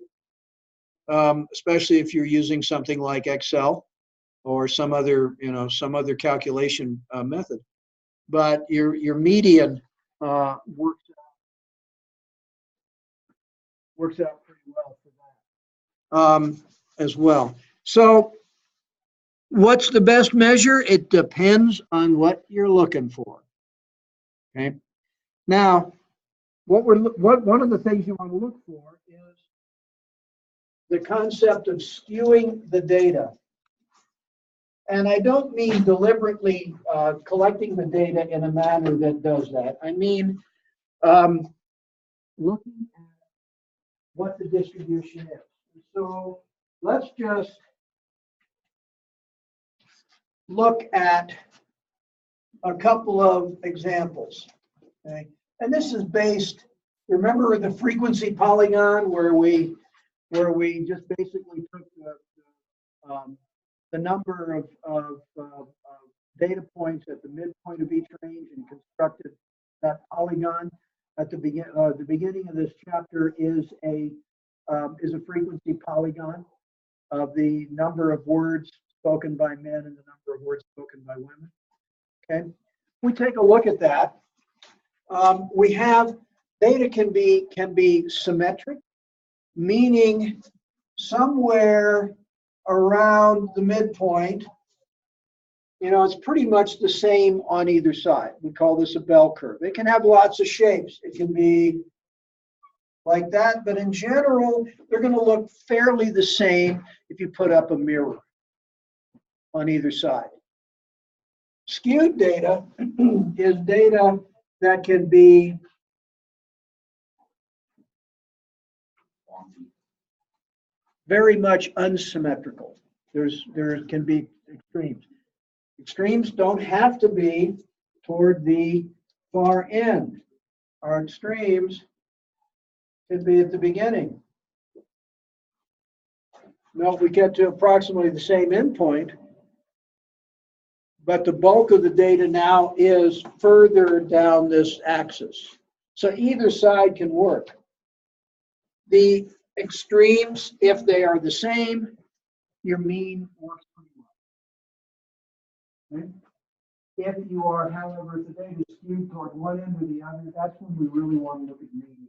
especially if you're using something like Excel or some other calculation method. But your median works out pretty well for that as well. So what's the best measure? It depends on what you're looking for. Okay. Now, one of the things you want to look for is the concept of skewing the data. And I don't mean deliberately collecting the data in a manner that does that. I mean looking at what the distribution is. So let's just look at a couple of examples. Okay, and this is based. Remember the frequency polygon where we just basically took the number of data points at the midpoint of each range and constructed that polygon. At the beginning of this chapter is a frequency polygon of the number of words spoken by men and the number of words spoken by women. Okay, we take a look at that. We have data can be symmetric, meaning somewhere around the midpoint, it's pretty much the same on either side. We call this a bell curve. It can have lots of shapes. It can be like that, but in general, they're going to look fairly the same if you put up a mirror on either side. Skewed data is data that can be very much unsymmetrical. There can be extremes. Extremes don't have to be toward the far end. Our extremes can be at the beginning. No, we get to approximately the same endpoint, but the bulk of the data now is further down this axis. So either side can work. The extremes, if they are the same, your mean works pretty well. Okay? If you are, however, if the data is skewed toward one end or the other, that's when we really want to look at median.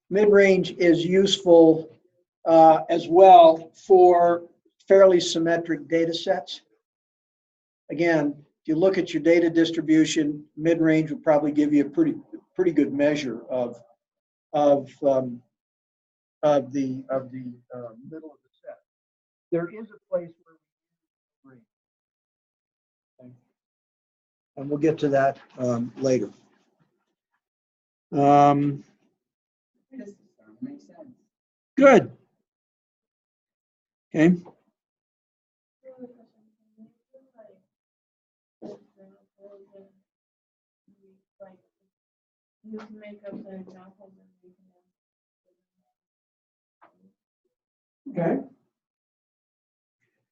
Mid-range is useful as well for fairly symmetric data sets. Again, if you look at your data distribution, mid-range will probably give you a pretty good measure of the middle of the set. There is a place where we use range. And we'll get to that later. Makes sense. Good. Okay. You can make up the examples and we can. Okay.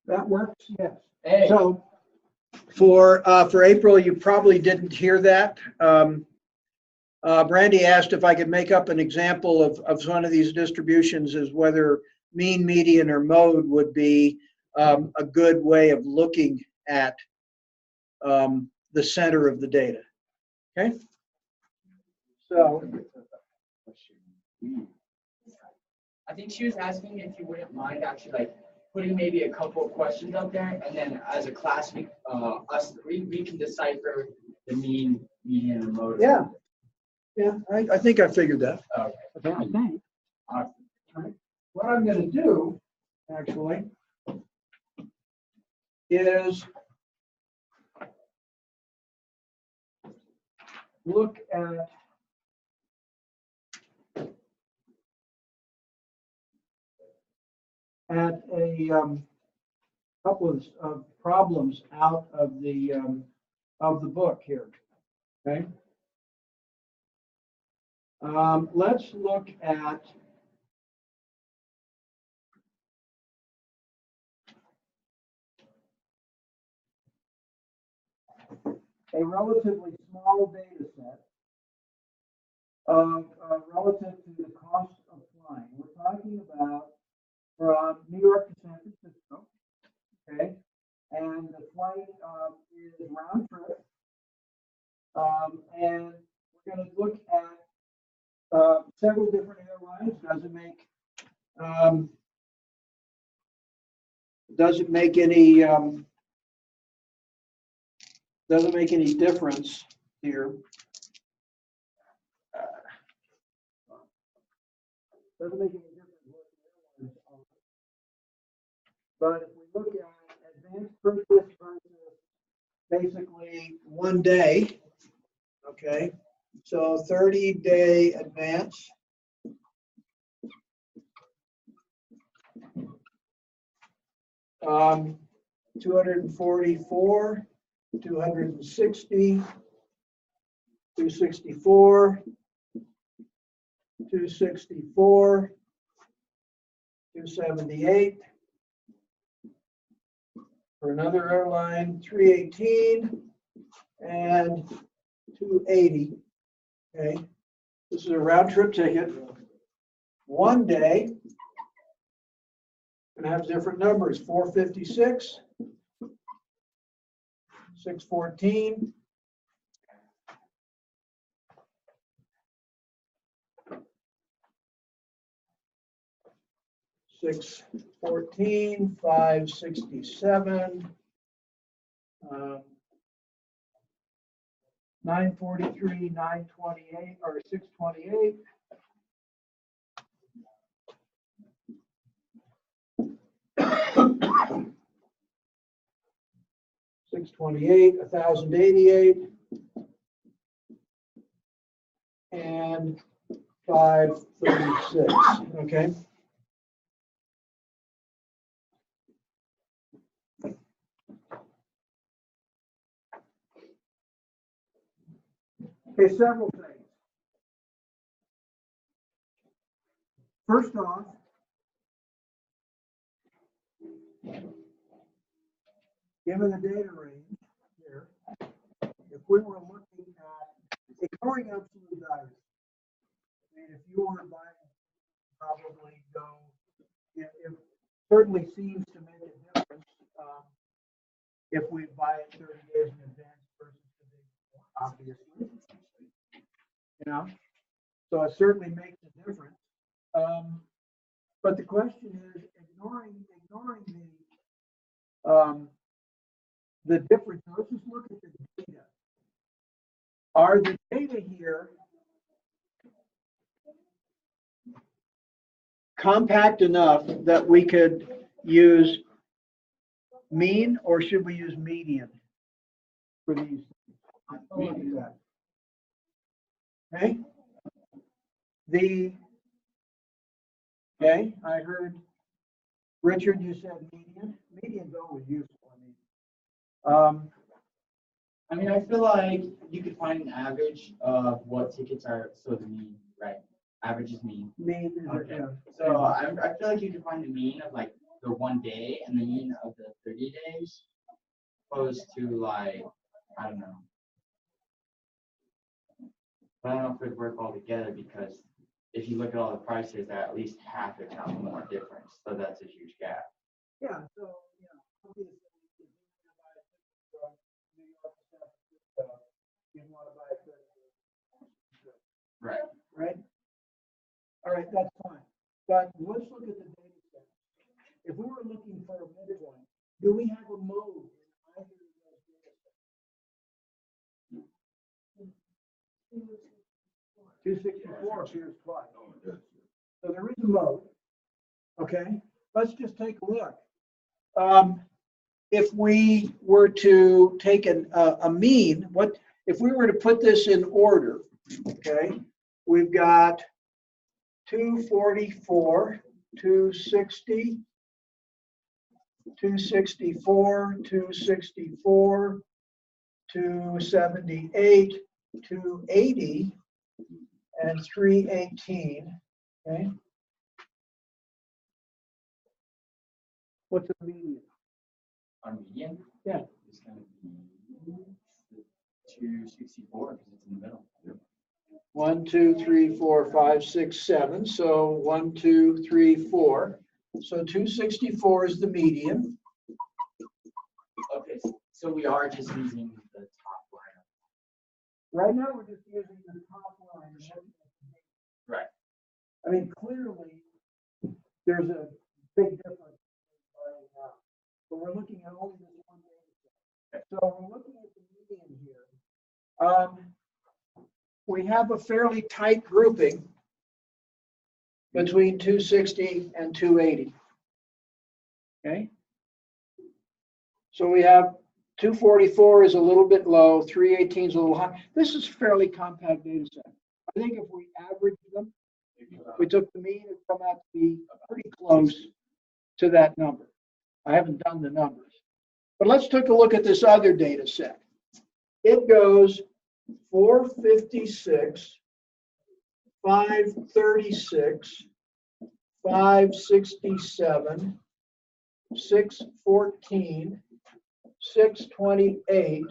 That works, yes. Hey. So for April, you probably didn't hear that. Brandy asked if I could make up an example of one of these distributions as whether mean, median, or mode would be a good way of looking at the center of the data. Okay. So I think she was asking if you wouldn't mind actually like putting maybe a couple of questions up there, and then as a class, we can decipher the mean, median, and mode. yeah, I think I figured that. Okay. I think. Awesome. What I'm going to do, actually, is look at a couple of problems out of the book here. Okay. Let's look at a relatively small data set of relative to the cost of flying. We're talking about from New York to San Francisco, okay? And the flight is round trip. And we're going to look at several different airlines. Doesn't make any difference here. Doesn't make any difference what the airlines are. But if we look at advanced purchase versus basically 1 day, okay, so 30-day advance. Um, 244, 260, 264, 264, 278. For another airline, 318 and 280. Okay, this is a round trip ticket. 1 day, and have different numbers: 456, 614, 614, 567, 943, 928, or 628. $628, 1,088, and 536. Okay. Okay, several things. First off, given the data range here, if we were looking at ignoring absolute values, I mean, if you were buying, probably go, it certainly seems to make a difference if we buy it 30 days in advance versus the day before, obviously. You know, so it certainly makes a difference. But the question is, ignoring the difference. Let's just look at the data. Are the data here compact enough that we could use mean, or should we use median for these? Okay. Okay, I heard Richard, you said median. Median's always useful. I mean, I feel like you could find an average of what tickets are, so the mean, right? Average is mean. Mean is Okay. So I feel like you could find the mean of like the 1 day and the mean of the 30 days, opposed to like, I don't know. But I don't know if it'd work all together, because if you look at all the prices, they're at least half, if not more difference. So that's a huge gap. Yeah, so, obviously, if you want to buy a ticket from New York to San Francisco, you want to buy a ticket. Right. Right? All right, that's fine. But let's look at the data set. If we were looking for a midpoint, do we have a mode in either of those data sets? 264 appears twice. Oh, it does. So there is a mode. Okay, let's just take a look. If we were to take a mean, if we were to put this in order? Okay, we've got 244, 260, 264, 264, 278, 280, and 318. Okay. What's the median? Our median? Yeah. Is gonna be 264, because it's in the middle. 1, 2, 3, 4, 5, 6, 7. So 1, 2, 3, 4. So 264 is the median. Okay, so we are just using the top line. Right now, we're just using the top line. Right. I mean, clearly, there's a big difference right now. But we're looking at only this one data set. So we're looking at the median here. We have a fairly tight grouping between 260 and 280. Okay. So we have 244 is a little bit low, 318 is a little high. This is fairly compact data set. I think if we average them, we took the mean, it come out to be pretty close to that number. I haven't done the numbers. But let's take a look at this other data set. It goes 456, 536, 567, 614, 628,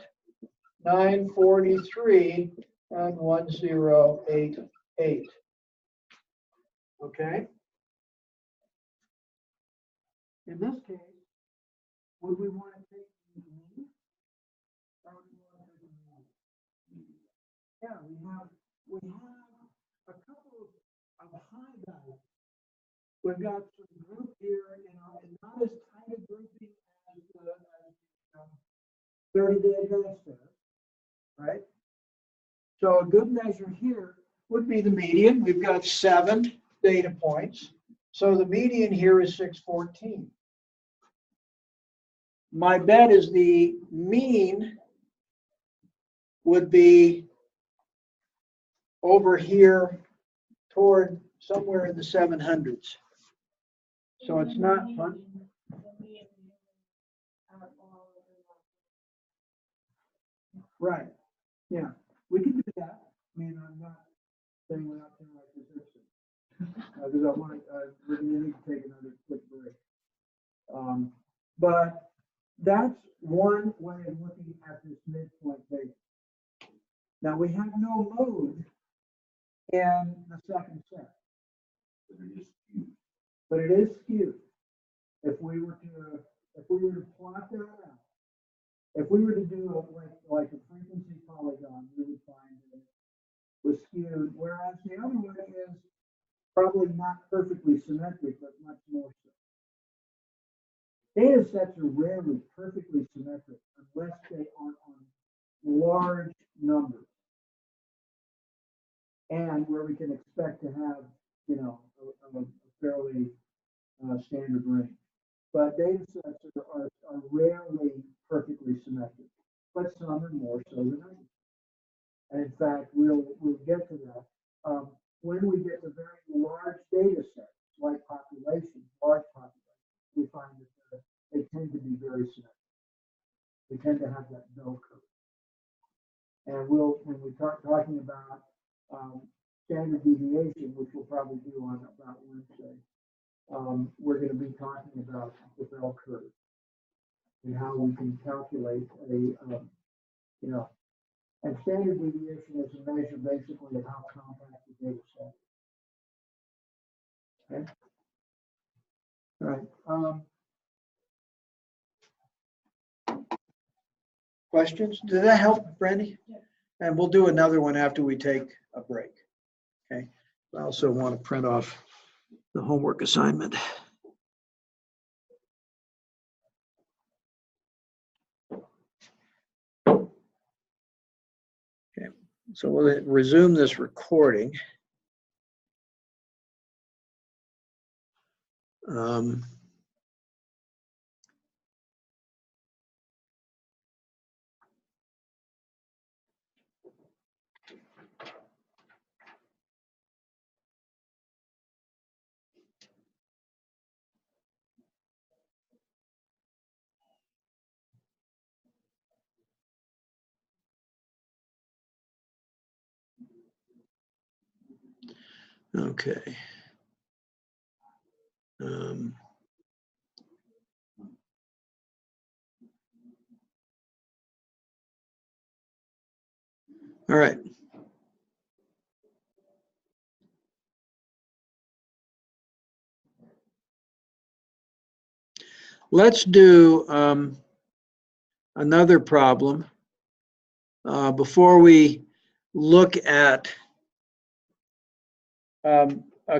943, and 1088. Okay? In this case, would we want to take the mean? Or would we want to take the mean? Yeah, we have a couple of high values. We've got some group here, and not as tight a grouping as the 30-day advance there, right? So a good measure here would be the median. We've got 7 data points. So the median here is 614. My bet is the mean would be over here toward somewhere in the 700s. So it's not fun. Right. Yeah, we can do that. mean, I'm not saying we're not doing like this, because I want, we're gonna need to take another quick break. But that's one way of looking at this midpoint basis. Now, we have no mode in the second set, But it is huge. but it is skewed. If we were to plot that out, if we were to do like a frequency polygon, we would find that it was skewed, whereas the other one is probably not perfectly symmetric, but much more so. Data sets are rarely perfectly symmetric unless they are on large numbers. And where we can expect to have, you know, a fairly standard range. But data sets are rarely perfectly symmetric, but some are more so than others. And in fact, we'll get to that. When we get to very large data sets, like population, large populations, we find that they tend to be very symmetric. They tend to have that bell curve. And when we start talking about standard deviation, which we'll probably do on about Wednesday, we're going to be talking about the bell curve and how we can calculate and standard deviation is a measure basically of how compact the data set is. Okay. All right. Questions? Did that help, Brandy? Yeah. And we'll do another one after we take a break. Okay. I also want to print off the homework assignment. Okay. So we'll resume this recording. Okay. All right. Let's do another problem before we look at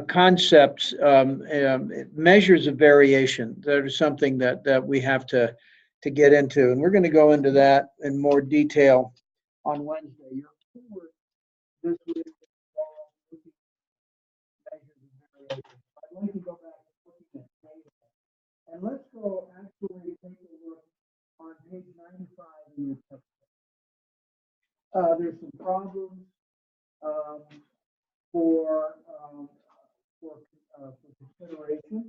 concepts, measures of variation. That is something that we have to get into, and we're going to go into that in more detail on Wednesday. Your homework this week is measures of variation. I'd like to go back and look at data, and let's go actually take a look on page 95 in your textbook. There's some problems for consideration.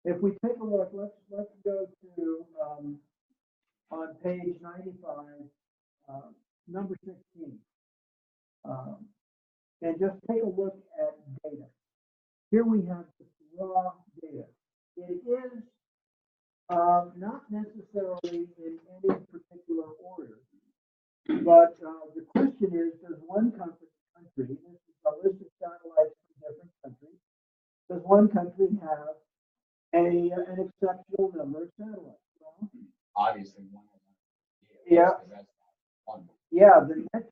If we take a look, let's go to on page 95, number 16, and just take a look at data. Here we have raw data. It is not necessarily in any particular order, but the question is, does one country, this is a list of satellites from different countries, does one country have an exceptional number of satellites? Well, Obviously, one of them. Yeah. That's one. yeah, the next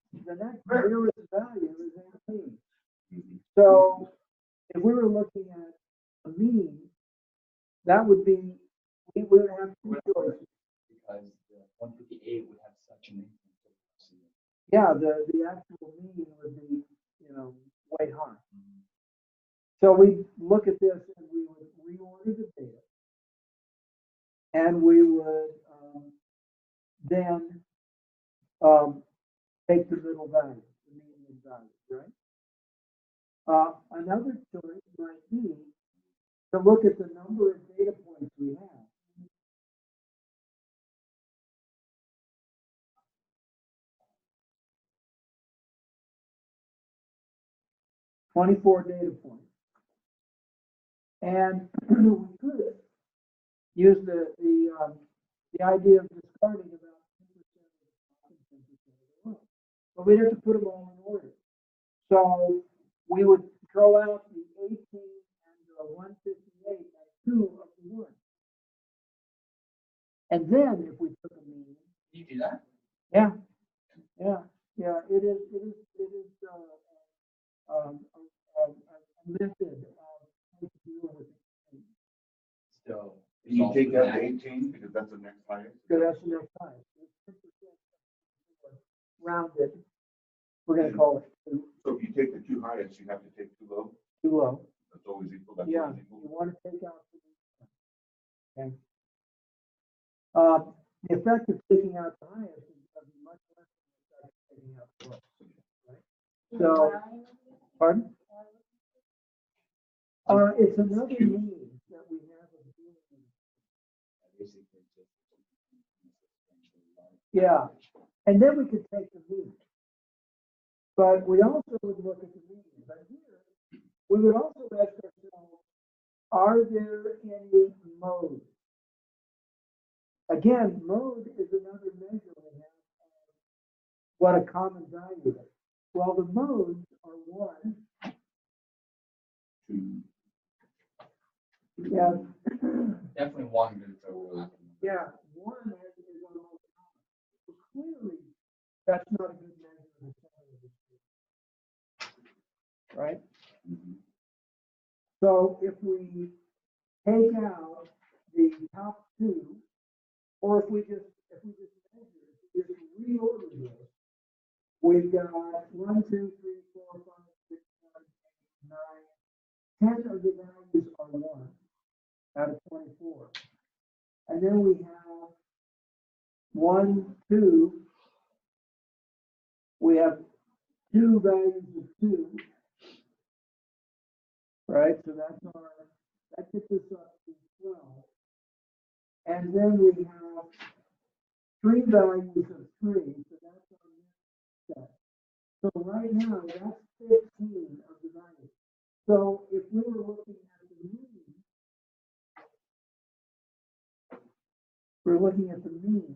nearest value is 18. So if we were looking at a mean, that would be, we would have two choices. Because the 158 would have such an influence. Yeah, the actual mean would be, way high. So we look at this and we would reorder the data, and we would then take the middle value, the median value, right? Another choice might be to look at the number of data points we have 24 data points. And we could use the idea of discarding about 10% of the top and 10% of the row. But we'd have to put them all in order. So we would throw out the 18 and the 158 as 2 of the 1. And then if we took a mean, You do that? yeah, it is a method of how to deal with it. Still. Can you take that to 18 because that's the next highest? So that's the next time. Rounded, we're gonna call it So if you take the 2 highest, you have to take 2 low. too low. That's always equal. That's Yeah, always you equal. want to take out. Okay. The effect of taking out the highest is going to be much less than the effect of taking out the lowest, right? So, pardon? It's another means that we have of dealing with. Yeah, and then we could take the mean. But we also would look at the mean. But here, we would also ask ourselves, are there any modes? Again, mode is another measure we have of what a common value is. Well, the modes are 1. 2. Yeah. Definitely one good overlap. Yeah, 1 is our most common. So clearly, that's not a good measure of the center of the street. Right? Mhm. So if we take out the top 2, or if we just measure, if we just reorder this, we've got 1, 2, 3, 4, 5, 6, 7, 8, 9, 10 of the values are 1 out of 24. And then we have 1, 2. We have 2 values of 2. Right, so that gets us up to 12. And then we have 3 values of 3, so that's our next set. So right now, that's 15 of the values. So if we were looking at the mean,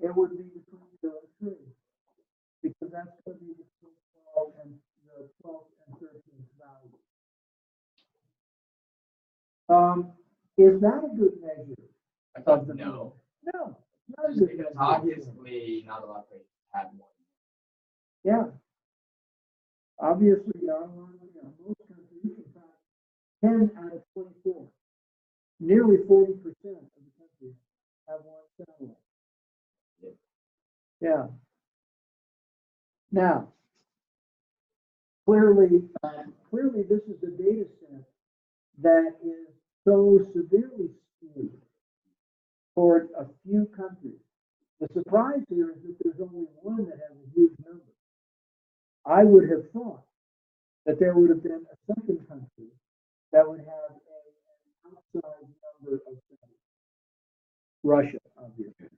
it would be between those 3. Because that's going to be between 12 and the 12th and 13th value. Is that a good measure? I thought no. No, it's not a Just good because measure. obviously not a lot of places have more. Yeah. Obviously, most countries you can find 10 out of 24. Nearly 40% of the countries have 1 satellite. Yeah. Now, clearly, this is a data set that is so severely skewed toward a few countries. The surprise here is that there's only 1 that has a huge number. I would have thought that there would have been a second country that would have an outsized number of studies. Russia, obviously.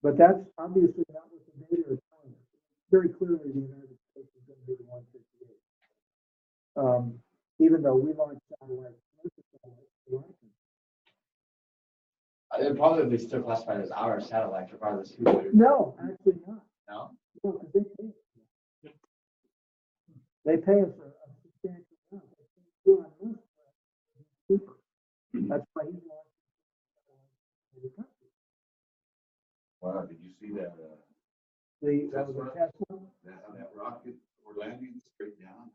But that's obviously not what the data is telling us. Very clearly, the United States is going to be the 158. Even though we launched satellites, It probably still classified as our satellite, regardless who it is. no, actually not. No? No, because they pay us. They pay us a substantial amount. Elon Musk, super. That's why he's launched in the country. Wow, did you see that? That was a Tesla. That rocket or landing straight down?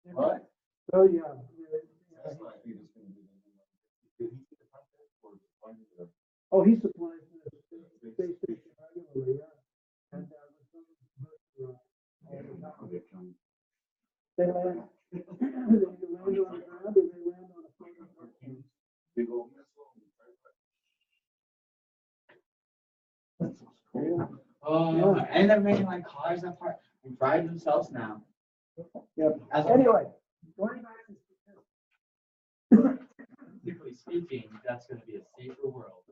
That's crazy. What? Oh, yeah. That's what I think it's gonna be. Did he see the concept or find it? Oh, he supplies the space station regularly, yeah. And they land, they land on the ground or they land on a plane. Big old missile. Oh, and they're making like cars that part and drive themselves now. Yep. As Anyway, going back to Technically speaking, that's going to be a safer world.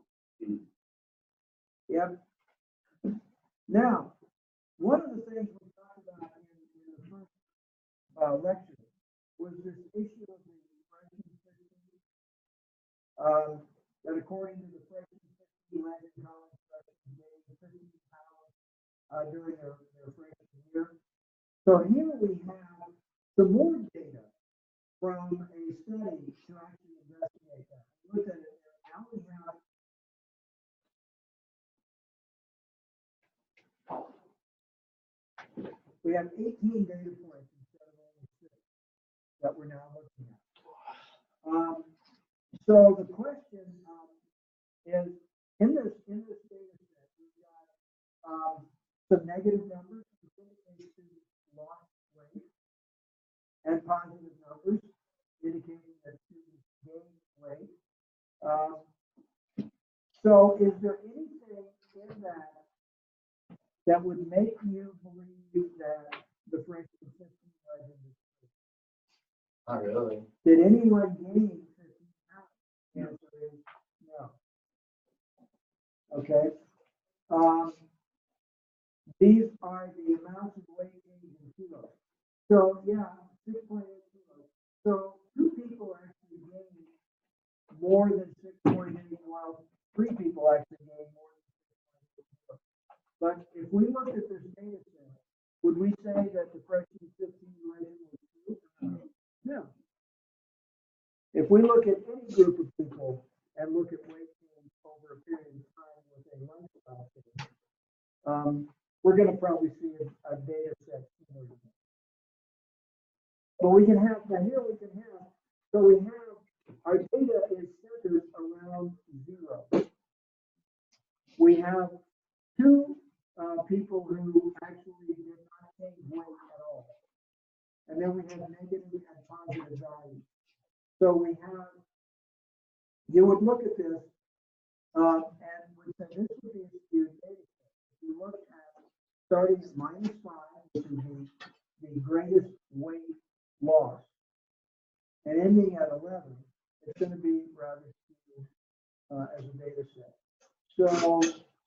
Yep. Now, one of the things we talked about in the first lecture was this issue of the freshman 15, that according to the freshman 15 Landon College freshmen gained 15 pounds during their freshman year. So here we have some more data from a study to actually investigate that. Look at it. Now we have 18 data points instead of only 6 that we're now looking at. So the question is, in this data set, we've got some negative numbers indicating students lost weight, and positive numbers indicating that students gained weight. So is there anything in that would make you believe that the freshman 15 legend is true? Not really. Did anyone gain 15 pounds? The answer is no. Okay. These are the amounts of weight gained in kilos. So yeah, 6.8 kilos. So 2 people actually gained more than 6.8, while 3 people actually gained more than 6.8 kilos. But if we look at this data set, would we say that the freshman 15 legend was true? No. If we look at any group of people and look at weight gain over a period of time with a lifestyle change, we're going to probably see a data set similar to that. But we can have, now here we can have, so we have, our data is centered around 0. We have 2 people who actually did not gain weight at all. And then we have negative and positive values. So we have, you would look at this and would say this would be a skewed data set. If you look at starting at -5, which is the greatest weight loss, and ending at 11, it's going to be rather skewed as a data set. So,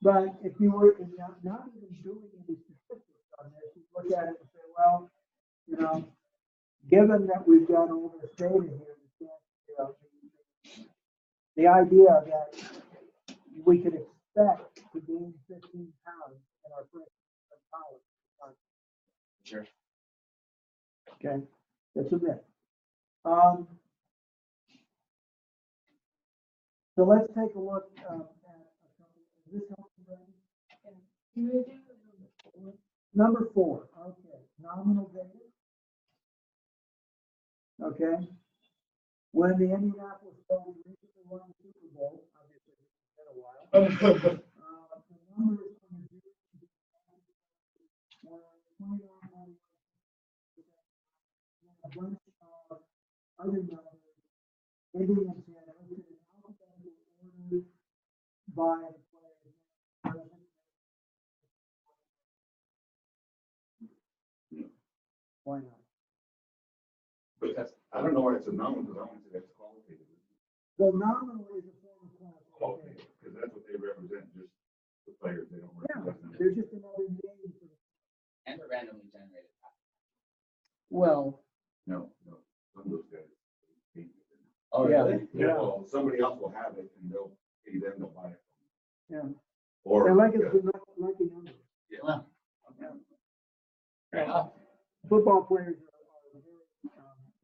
but if you were not even doing any statistics on this, you look at it and say, well, you know, given that we've got all this data here, the idea that we could expect to gain 15 pounds in our first year of college. Sure. Okay, that's a myth. So let's take a look at a couple. Is this helpful, Brandon? Number 4. Okay, nominal data. Okay. When the Indianapolis Colts recently won the Super Bowl, obviously it's been a while, the numbers from the were 29, a bunch of other numbers. Indians had listed in alphabetical order by the players. Why not? But that's, I don't know why it's a nominal, because I want to say that's qualitative. Well, nominal is a form of quantitative. Because that's what they represent, just the players, they don't Yeah, represent them. they're just another name for the. And the randomly generated. Well, No, some of those guys. Oh, yeah, really? yeah, Well, somebody else will have it and they'll pay them to buy it. yeah. Or. They're like it's not lucky numbers. Wow. Okay. Fair enough. Football players are very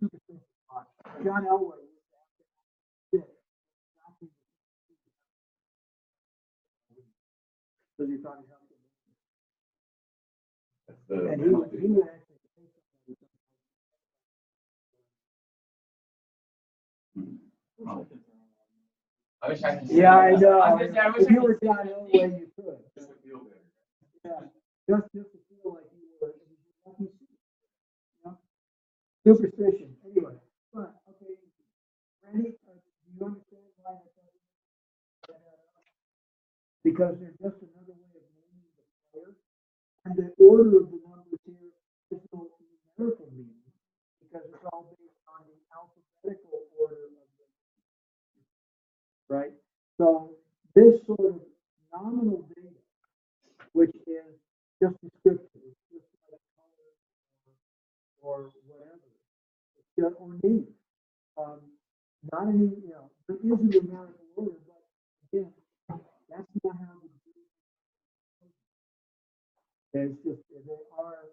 superstitious. John Elway was sick. Because he thought he helped him. That's the And penalty. he would actually say something. I wish I could. Yeah, I know. I wish I If you could were see John it. Elway, you could. Just to feel better. Yeah, just to feel like you were. You know? Superstition. Anyway, but okay. Randy, do you understand why that's because they're just another way of naming the player, and the order of the numbers here is no numerical meaning because it's all based on the alphabetical order of the right. So this sort of nominal data, which is just descriptive, it's just like color or whatever, or need. Not any, there is a numerical order, but again, that's not how we do it. It's just, they are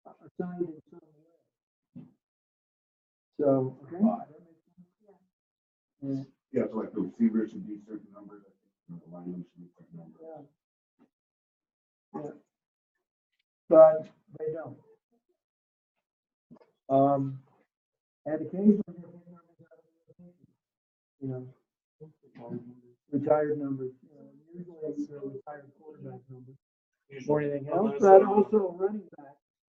assigned in some way. So, okay? That makes sense? Yeah, so like the receivers should be certain numbers, I think, the linemen should be certain numbers. Yeah. Yeah. But they don't. And occasionally, they take numbers out of the rotation, retired numbers, usually they're retired quarterback numbers. Or anything else, but also running back.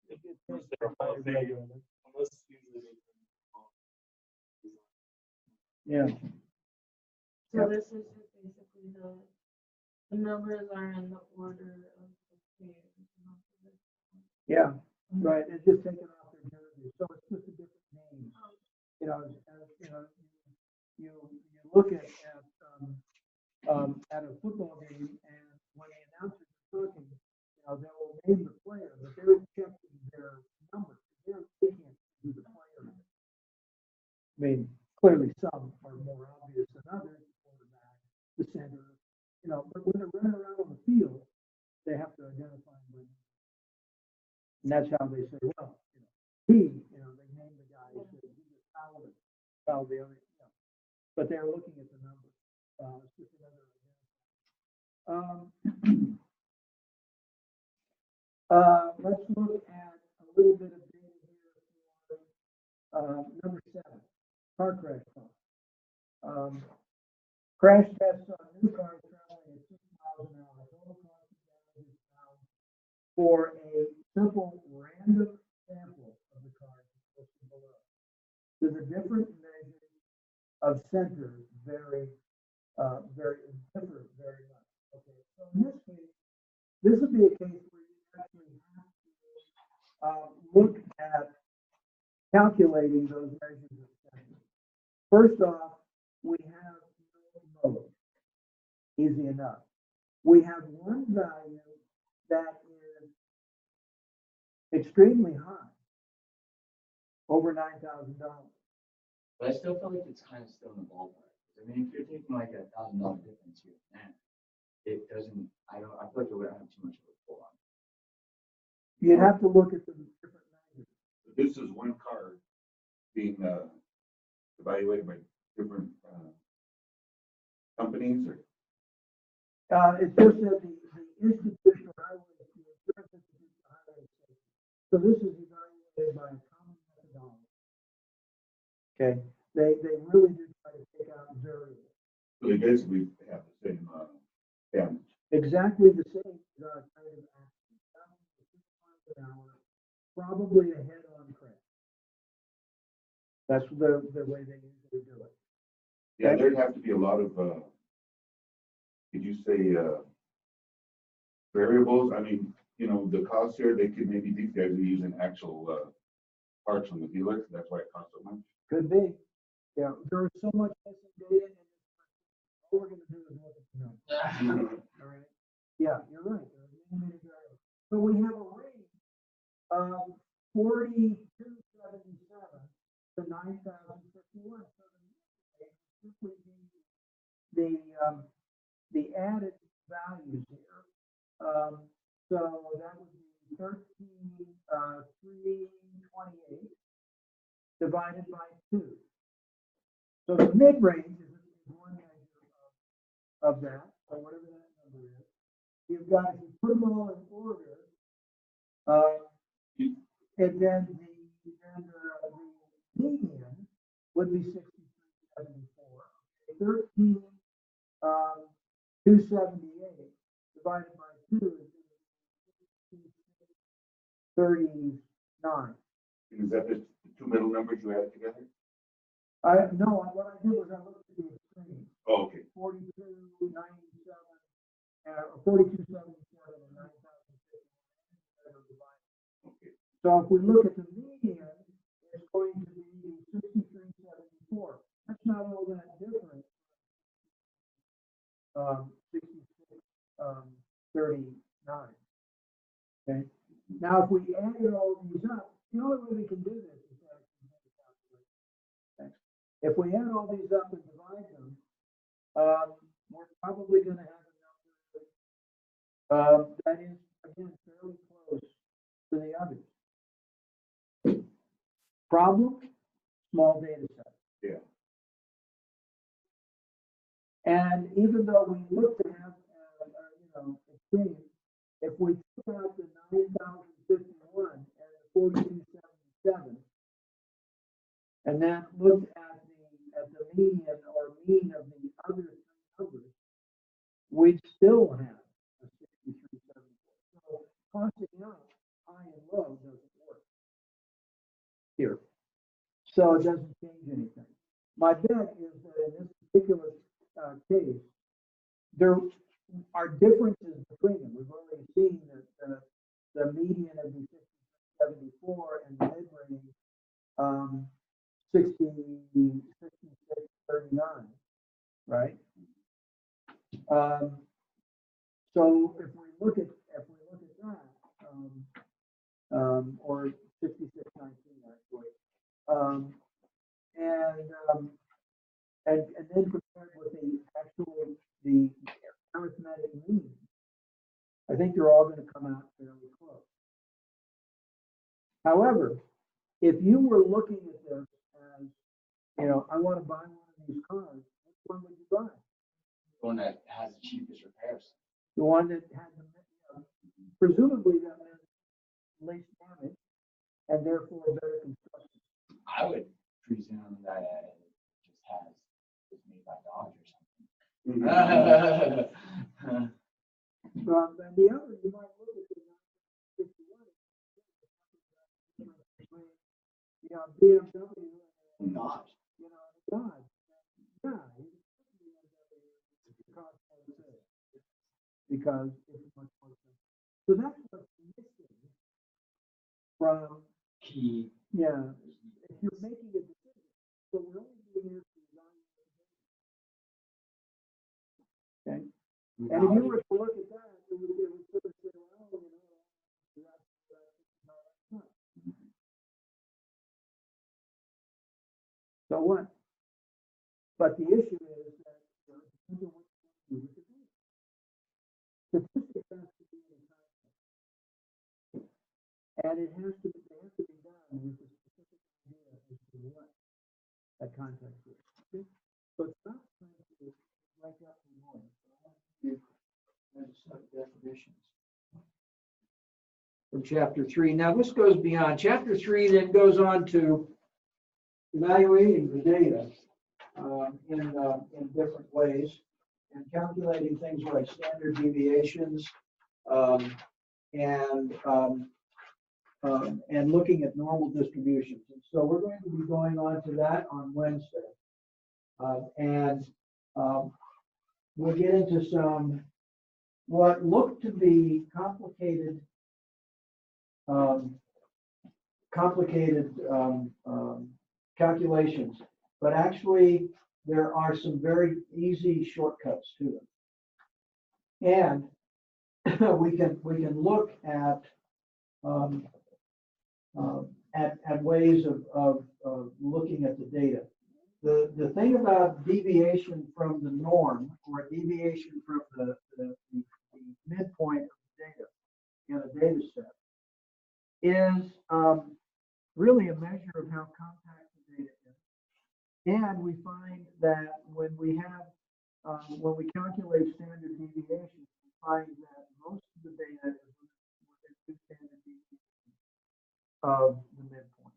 It gets retired regularly. Yeah. So this is just basically the numbers are in the order of the players. Yeah, right, it's just taken off their jersey, so it's just a different name. You look at a football game, and when the announcers are talking, they will name the player, but they're checking their numbers. They can't do the player. I mean, clearly some are more obvious than others, the quarterback, the center, but when they're running around on the field, they have to identify them. And that's how they say, well, they name the guy, he just fouled the other, but they're looking at the numbers. It's just another let's look at a little bit of data here for number 7, car crash cost. Crash tests on new cars traveling at 6 miles an hour. Total cost of damage is found for a simple random sample of the cars listed below. So the different measures of centers differ very much. Okay, so in this case, this would be a case where you actually have to look at calculating those measures of centers. First off, we have no mode. Easy enough. We have one value that is extremely high, over $9,000. But I still feel like it's kind of still in the ballpark. I mean, if you're taking like $1,000 difference here and there, it doesn't, I feel like it wouldn't have too much of a pull on. You'd have to look at the different measures. This is one car being evaluated by different companies, or It's just that the Institute for Highway, the Insurance Institute for Highway Safety. So this is evaluated by a common methodology. Okay, they really do try to take out variables. so they basically have the same damage. Exactly the same kind of accident. 6 miles an hour, probably a head-on crash. That's the way they usually do it. Yeah, there'd have to be a lot of, did you say, variables? I mean, the cost here, they could maybe, these guys are using actual parts from the dealer, that's why it costs so much. Could be. Yeah, there's so much missing data, and all we're going to do is look at the numbers. All right. Yeah, you're right. There are many variables. So we have a range of 4277 to 9051. So simply the added values here. So that would be 13,328 divided by 2. So the mid-range is one measure of that, or whatever that number is. You've got, if you put them all in order, and then the median would be 6374. 13,278 divided by 2 is 39. Is that the two middle numbers you added together? No, what I did was I looked at the extreme. Oh, okay. 4297, 4277 and 9051. Okay. So if we look at the median, it's going to be 6374. That's not all that different. 6639. Okay. Now, if we added all these up, the only way we can do this is actually make a calculation. If we add all these up and divide them, we're probably going to have a number that is, again, fairly close to the others. Problem, small data set. Yeah. And even though we look to have, extreme, if we took out the 9,051 and the 4,277, and then looked at the median or mean of the other three numbers, we'd still have a 6374. So tossing out high and low doesn't work here. So it doesn't change anything. My bet is that in this particular case, there are differences between them. We've already seen that the median of the 74 and the mid-range 6639, right? So if we look at that, or 6619 actually, and then compared with the arithmetic mean, I think they're all going to come out fairly close. However, if you were looking at this as, I want to buy one of these cars, which one would you buy? The one that has the cheapest repairs. The one that had presumably that meant least damage and therefore better construction. I would presume that it just was made by Dodge or something. And the other, you might look at the 951, BMW and Dodge. Dodge. Yeah, because it's much more expensive. So that's what's missing from Key. Yeah, if you're making a decision, so we're only doing this to evaluate the data. Okay, and if you were to look at that, it would sort of say, well, that's so what? But the issue is that depends on what you do with the data. Statistics has to be in context, and they have to be done with the specific idea as to what that context is. Okay? So it's not trying to break up the noise. There's some definitions from chapter 3. Now this goes beyond. Chapter 3 then goes on to evaluating the data in different ways and calculating things like standard deviations and looking at normal distributions. And so we're going to be going on to that on Wednesday. We'll get into some what look to be complicated calculations, but actually there are some very easy shortcuts to them. And we can look at ways of looking at the data. The thing about deviation from the norm or deviation from the midpoint of the data in a data set is really a measure of how compact the data is. And we find that when we calculate standard deviation, we find that most of the data is within 2 standard deviations of the midpoint.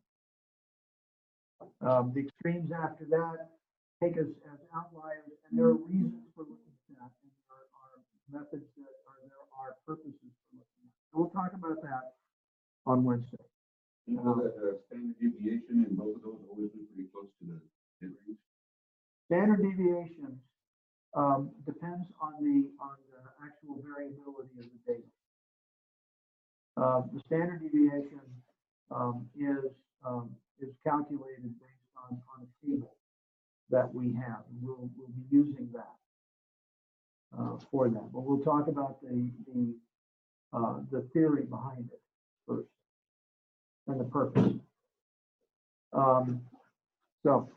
The extremes after that take us as outliers, and there are reasons for looking at that, and there are methods that there are purposes for looking at. So we'll talk about that on Wednesday. You know that standard deviation in both of those always be pretty close to the mid-range? Standard deviation depends on the actual variability of the data. The standard deviation is calculated based on a table that we have. And we'll be using that for that. But we'll talk about the theory behind it first and the purpose. So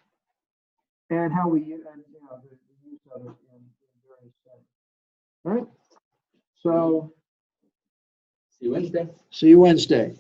and how we, and, the use of it in various settings. All right, so See you Wednesday. See you Wednesday.